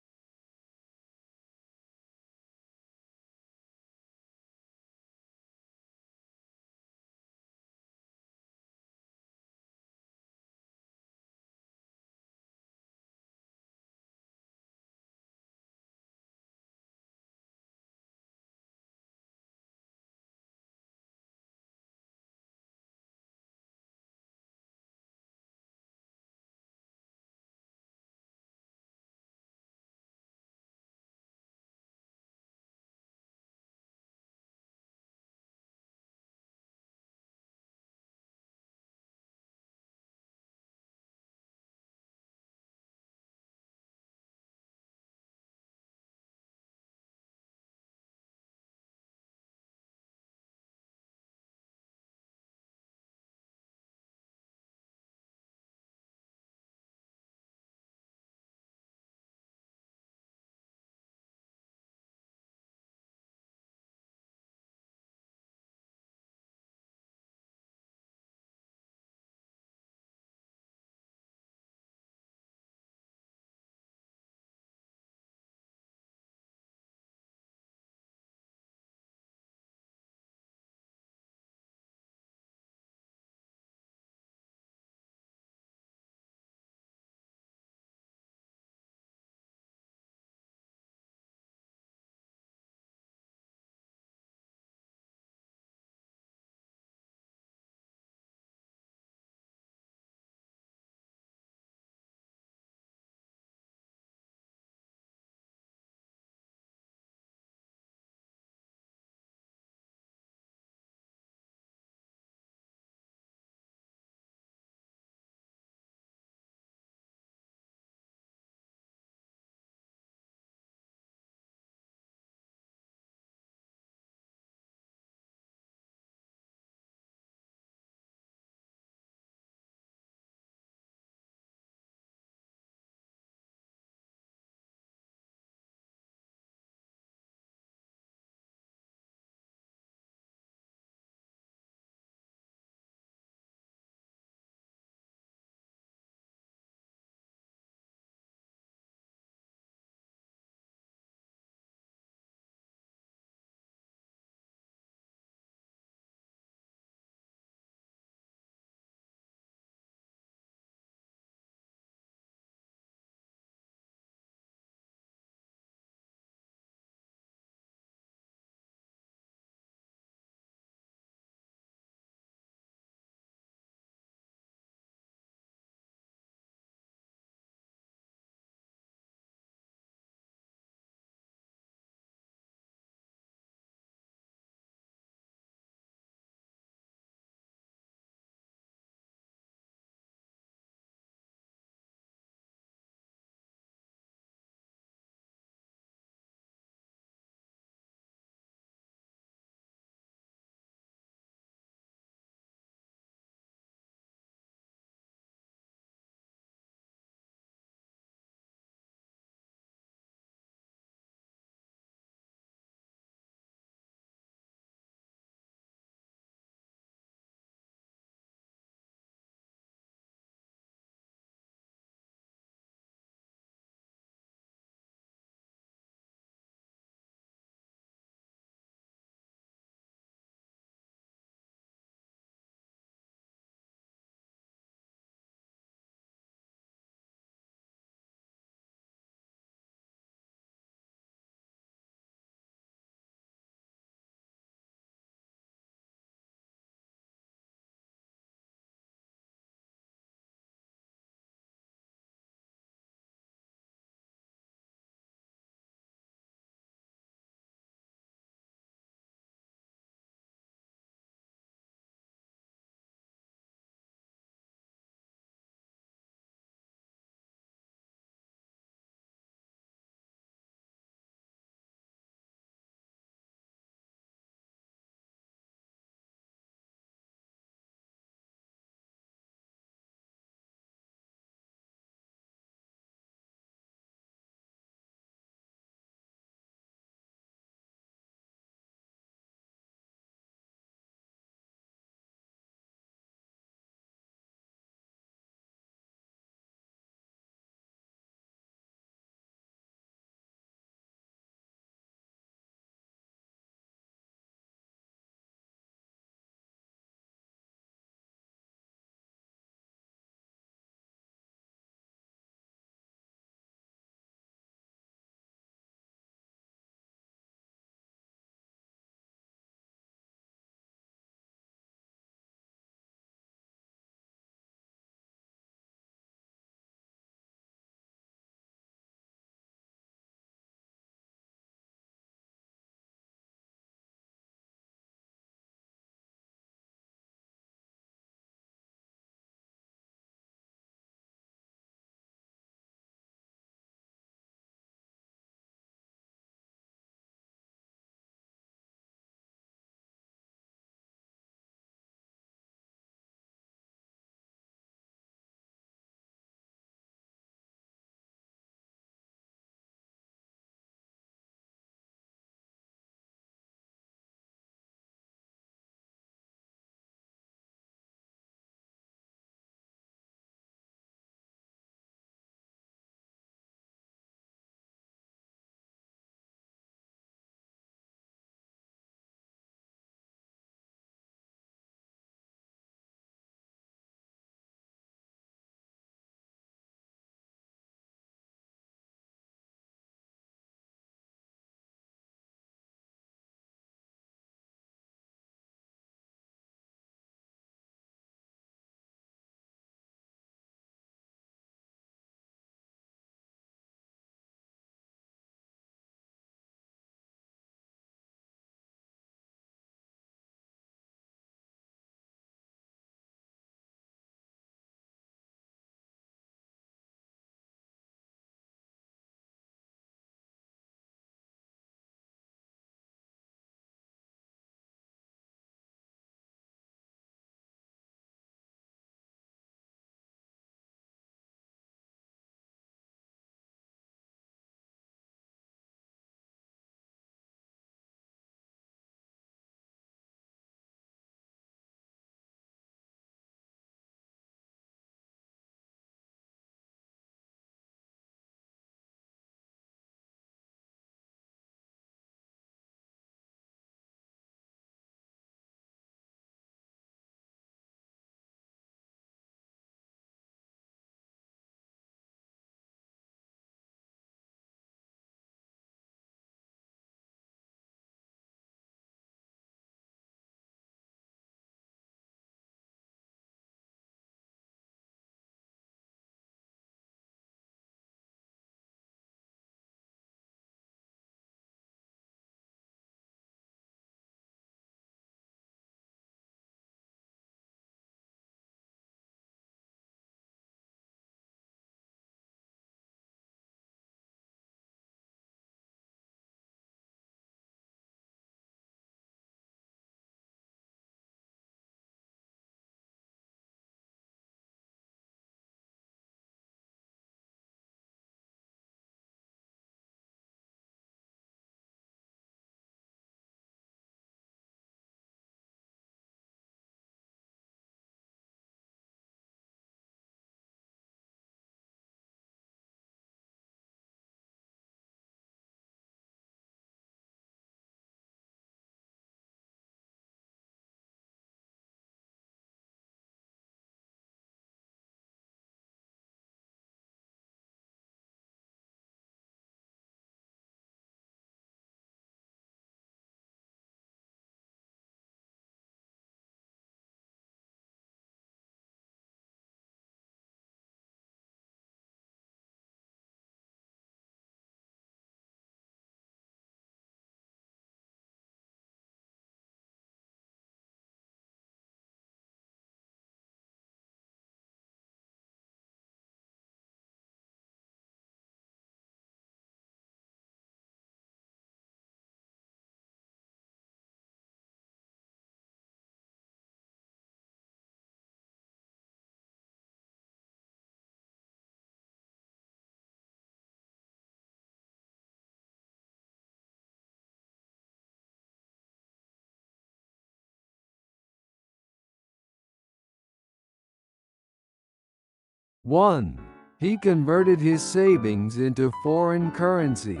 1. He converted his savings into foreign currency.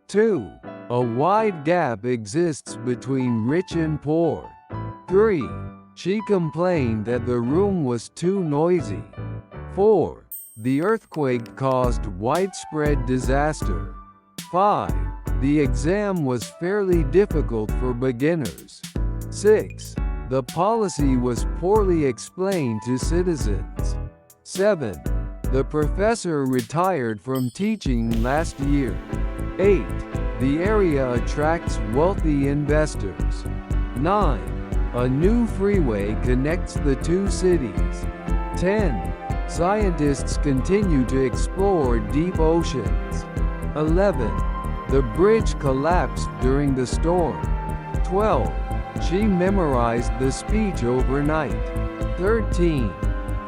2. A wide gap exists between rich and poor. 3. She complained that the room was too noisy. 4. The earthquake caused widespread disaster. 5. The exam was fairly difficult for beginners. 6. The policy was poorly explained to citizens. 7. The professor retired from teaching last year. 8. The area attracts wealthy investors. 9. A new freeway connects the two cities. 10. Scientists continue to explore deep oceans. 11. The bridge collapsed during the storm. 12. She memorized the speech overnight. 13.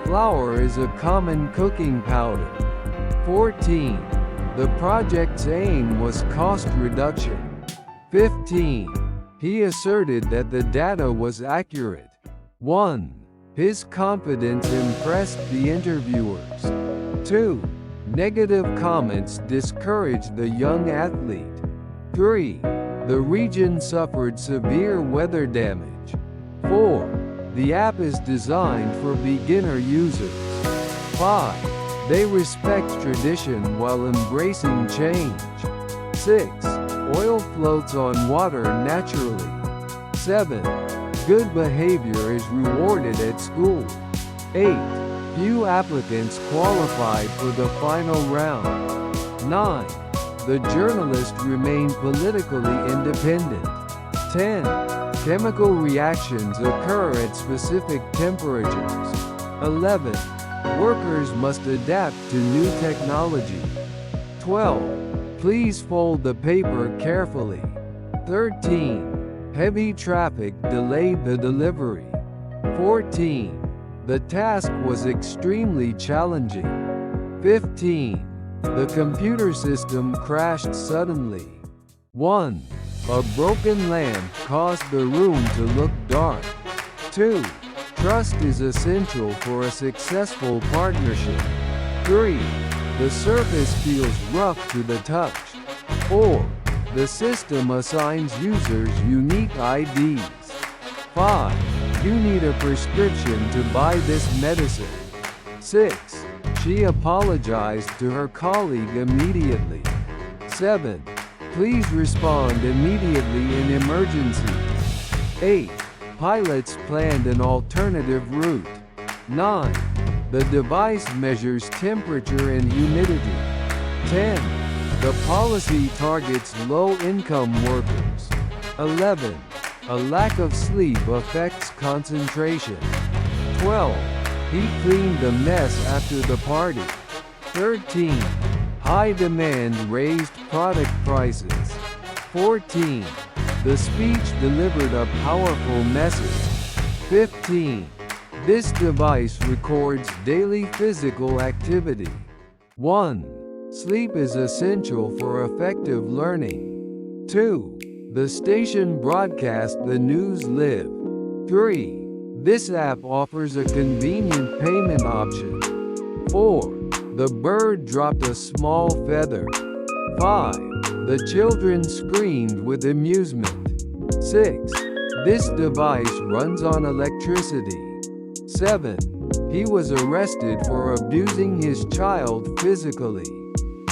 Flour is a common cooking powder. 14. The project's aim was cost reduction. 15. He asserted that the data was accurate. 1. His confidence impressed the interviewers. 2. Negative comments discouraged the young athlete. 3. The region suffered severe weather damage. 4. The app is designed for beginner users. 5. They respect tradition while embracing change. 6. Oil floats on water naturally. 7. Good behavior is rewarded at school. 8. Few applicants qualified for the final round. 9. The journalist remained politically independent. 10. Chemical reactions occur at specific temperatures. 11. Workers must adapt to new technology. 12. Please fold the paper carefully. 13. Heavy traffic delayed the delivery. 14. The task was extremely challenging. 15. The computer system crashed suddenly. 1. A broken lamp caused the room to look dark. 2. Trust is essential for a successful partnership. 3. The surface feels rough to the touch. 4. The system assigns users unique IDs. 5. You need a prescription to buy this medicine. 6. She apologized to her colleague immediately. 7. Please respond immediately in emergencies. 8. Pilots planned an alternative route. 9. The device measures temperature and humidity. 10. The policy targets low-income workers. 11. A lack of sleep affects concentration. 12. He cleaned the mess after the party. 13. High demand raised product prices. 14. The speech delivered a powerful message. 15. This device records daily physical activity. 1. Sleep is essential for effective learning. 2. The station broadcasts the news live. 3. This app offers a convenient payment option. 4. The bird dropped a small feather. 5. The children screamed with amusement. 6. This device runs on electricity. 7. He was arrested for abusing his child physically.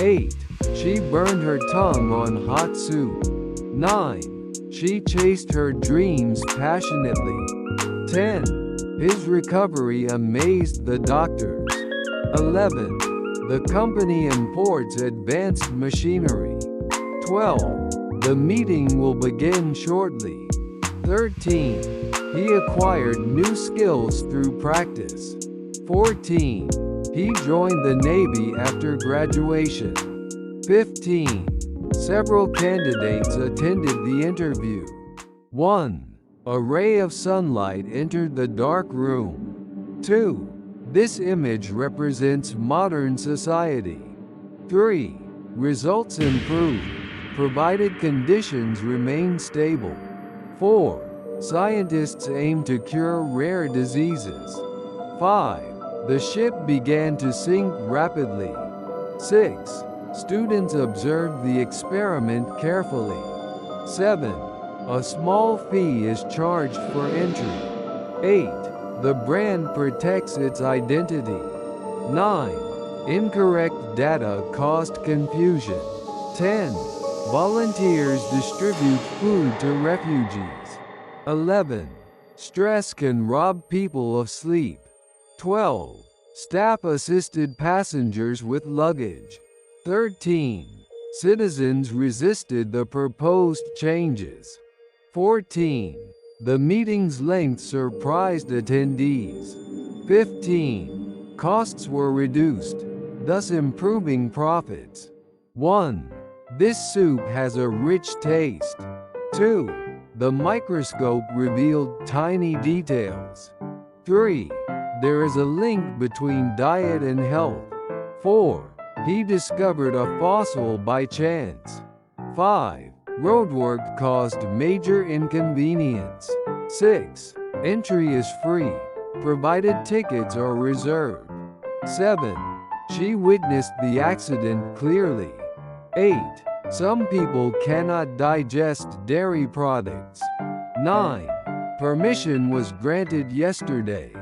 8. She burned her tongue on hot soup. 9. She chased her dreams passionately. 10. His recovery amazed the doctors. 11. The company imports advanced machinery. 12. The meeting will begin shortly. 13. He acquired new skills through practice. 14. He joined the Navy after graduation. 15. Several candidates attended the interview. 1. A ray of sunlight entered the dark room. 2. This image represents modern society. 3. Results improved, provided conditions remain stable. 4. Scientists aim to cure rare diseases. 5. The ship began to sink rapidly. 6. Students observed the experiment carefully. 7. A small fee is charged for entry. 8. The brand protects its identity. 9. Incorrect data caused confusion. 10. Volunteers distribute food to refugees. 11. Stress can rob people of sleep. 12. Staff assisted passengers with luggage. 13. Citizens resisted the proposed changes. 14. The meeting's length surprised attendees. 15. Costs were reduced, thus improving profits. 1. This soup has a rich taste. 2. The microscope revealed tiny details. 3. There is a link between diet and health. 4. He discovered a fossil by chance. 5. Roadwork caused major inconvenience. 6. Entry is free, provided tickets are reserved. 7. She witnessed the accident clearly. 8. Some people cannot digest dairy products. 9. Permission was granted yesterday.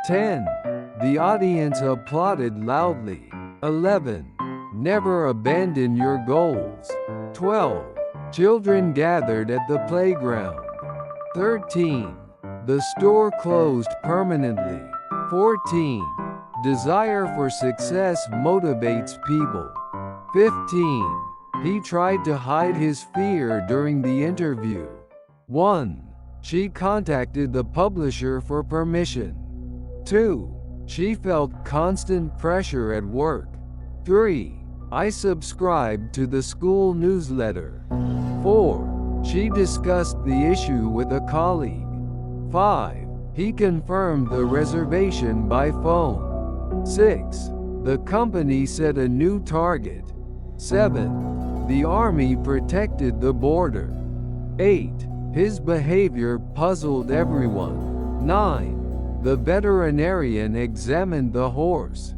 10. The audience applauded loudly. 11. Never abandon your goals. 12. Children gathered at the playground. 13. The store closed permanently. 14. Desire for success motivates people. 15. He tried to hide his fear during the interview. 1. She contacted the publisher for permission. 2. She felt constant pressure at work. 3. I subscribed to the school newsletter. 4. She discussed the issue with a colleague. 5. He confirmed the reservation by phone. 6. The company set a new target. 7. The army protected the border. 8. His behavior puzzled everyone. 9. The veterinarian examined the horse.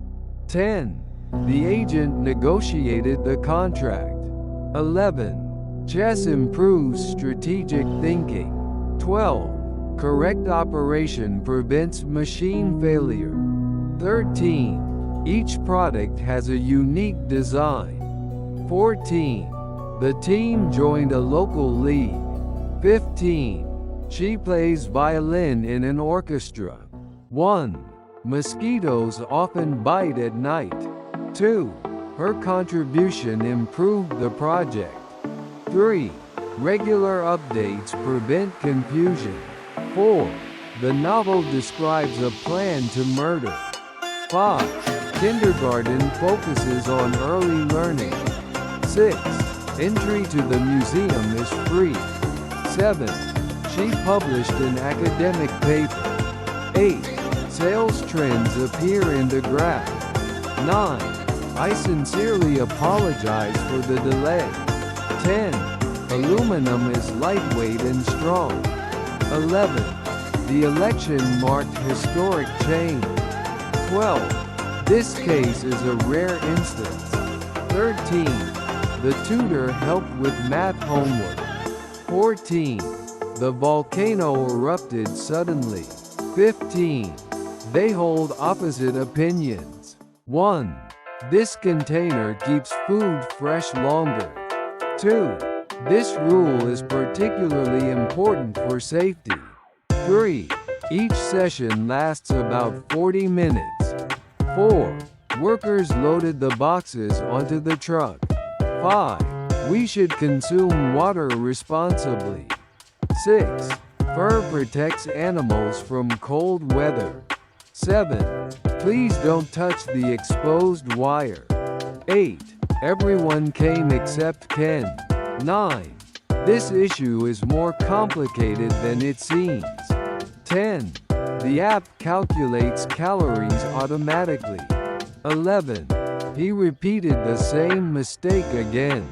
10. The agent negotiated the contract. 11. Chess improves strategic thinking. 12. Correct operation prevents machine failure. 13. Each product has a unique design. 14. The team joined a local league. 15. She plays violin in an orchestra. 1. Mosquitoes often bite at night. 2. Her contribution improved the project. 3. Regular updates prevent confusion. 4. The novel describes a plan to murder. 5. Kindergarten focuses on early learning. 6. Entry to the museum is free. 7. She published an academic paper. 8. Sales trends appear in the graph. 9. I sincerely apologize for the delay. 10. Aluminum is lightweight and strong. 11. The election marked historic change. 12. This case is a rare instance. 13. The tutor helped with math homework. 14. The volcano erupted suddenly. 15. They hold opposite opinions. 1. This container keeps food fresh longer. 2. This rule is particularly important for safety. 3. Each session lasts about 40 minutes. 4. Workers loaded the boxes onto the truck. 5. We should consume water responsibly. 6. Fur protects animals from cold weather. 7. Please don't touch the exposed wire. 8. Everyone came except Ken. 9. This issue is more complicated than it seems. 10. The app calculates calories automatically. 11. He repeated the same mistake again.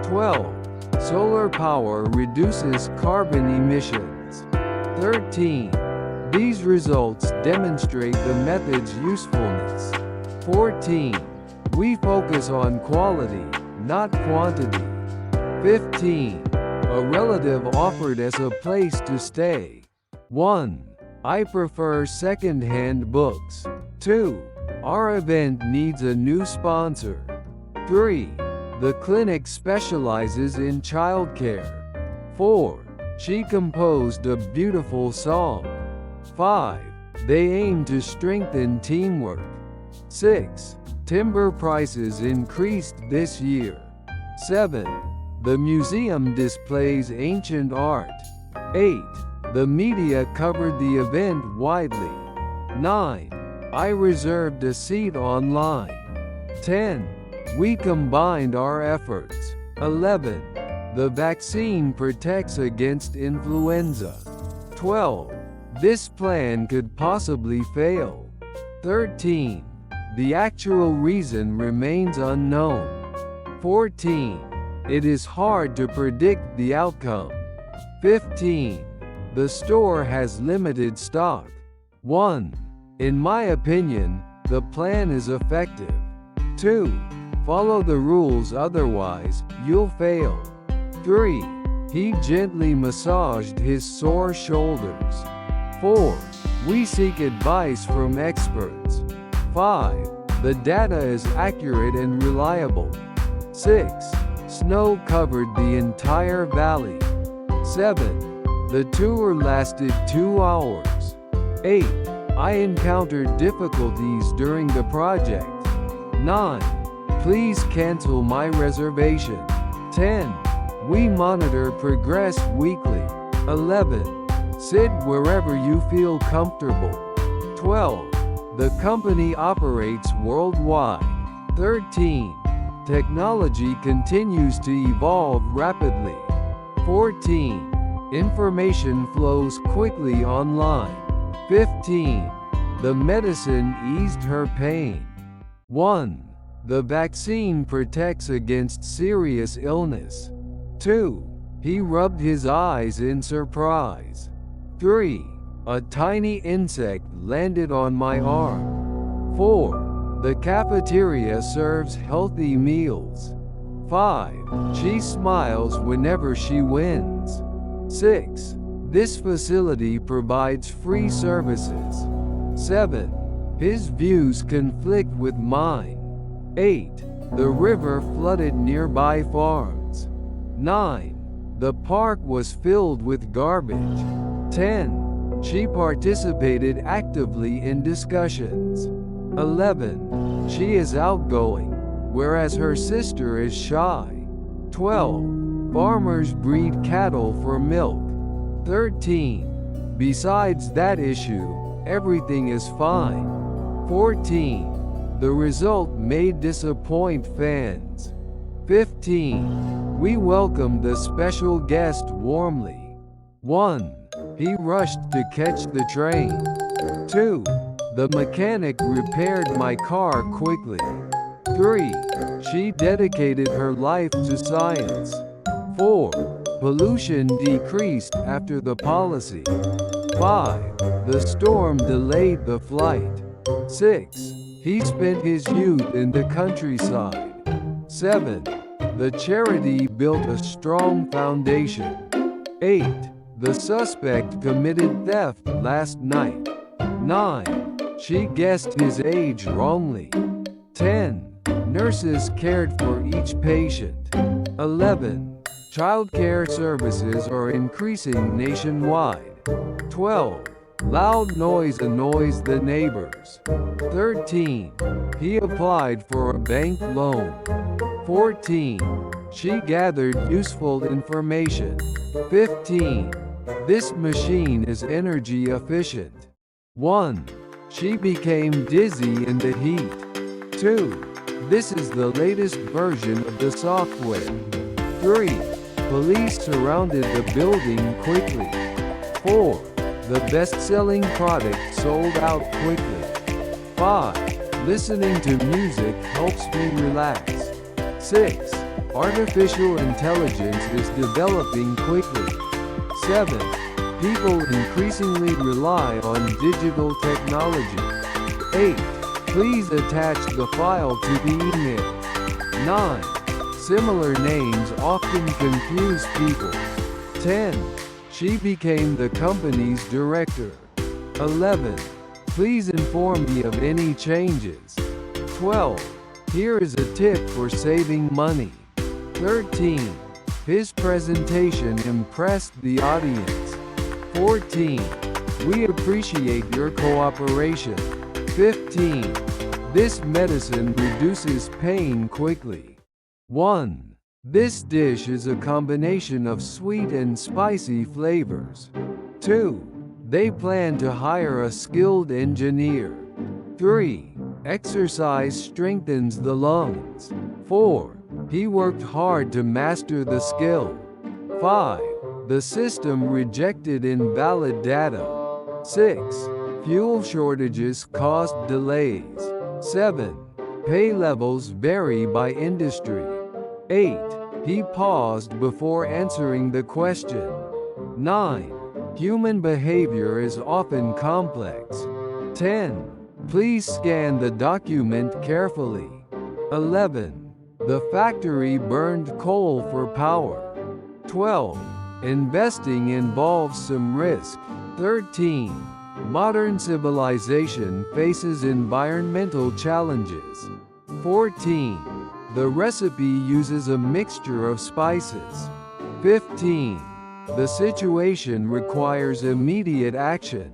12. Solar power reduces carbon emissions. 13. These results demonstrate the method's usefulness. 14. We focus on quality, not quantity. 15. A relative offered us a place to stay. 1. I prefer second-hand books. 2. Our event needs a new sponsor. 3. The clinic specializes in childcare. 4. She composed a beautiful song. 5. They aim to strengthen teamwork. 6. Timber prices increased this year. 7. The museum displays ancient art. 8. The media covered the event widely. 9. I reserved a seat online. 10. We combined our efforts. 11. The vaccine protects against influenza. 12. This plan could possibly fail. 13. The actual reason remains unknown. 14. It is hard to predict the outcome. 15. The store has limited stock. 1. In my opinion, the plan is effective. 2. Follow the rules, otherwise, you'll fail. 3. He gently massaged his sore shoulders. 4. We seek advice from experts. 5. The data is accurate and reliable. 6. Snow covered the entire valley. 7. The tour lasted 2 hours. 8. I encountered difficulties during the project. 9. Please cancel my reservation. 10. We monitor progress weekly. 11. Sit wherever you feel comfortable. 12. The company operates worldwide. 13. Technology continues to evolve rapidly. 14. Information flows quickly online. 15. The medicine eased her pain. 1. The vaccine protects against serious illness. 2. He rubbed his eyes in surprise. 3. A tiny insect landed on my arm. 4. The cafeteria serves healthy meals. 5. She smiles whenever she wins. 6. This facility provides free services. 7. His views conflict with mine. 8. The river flooded nearby farms. 9. The park was filled with garbage. 10. She participated actively in discussions. 11. She is outgoing, whereas her sister is shy. 12. Farmers breed cattle for milk. 13. Besides that issue, everything is fine. 14. The result may disappoint fans. 15. We welcomed the special guest warmly. 1. He rushed to catch the train. 2. The mechanic repaired my car quickly. 3. She dedicated her life to science. 4. Pollution decreased after the policy. 5. The storm delayed the flight. 6. He spent his youth in the countryside. 7. The charity built a strong foundation. 8. The suspect committed theft last night. 9. She guessed his age wrongly. 10. Nurses cared for each patient. 11. Childcare services are increasing nationwide. 12. Loud noise annoys the neighbors. 13. He applied for a bank loan. 14. She gathered useful information. 15. This machine is energy efficient. 1. She became dizzy in the heat. 2. This is the latest version of the software. 3. Police surrounded the building quickly. 4. The best-selling product sold out quickly. 5. Listening to music helps me relax. 6. Artificial intelligence is developing quickly. 7. People increasingly rely on digital technology. 8. Please attach the file to the email. 9. Similar names often confuse people. 10. She became the company's director. 11. Please inform me of any changes. 12. Here is a tip for saving money. 13. His presentation impressed the audience. 14. We appreciate your cooperation. 15. This medicine reduces pain quickly. 1. This dish is a combination of sweet and spicy flavors. 2. They plan to hire a skilled engineer. 3. Exercise strengthens the lungs. 4. He worked hard to master the skill. 5. The system rejected invalid data. 6. Fuel shortages caused delays. 7. Pay levels vary by industry. 8. He paused before answering the question. 9. Human behavior is often complex. 10. Please scan the document carefully. 11. The factory burned coal for power. 12. Investing involves some risk. 13. Modern civilization faces environmental challenges. 14. The recipe uses a mixture of spices. 15. The situation requires immediate action.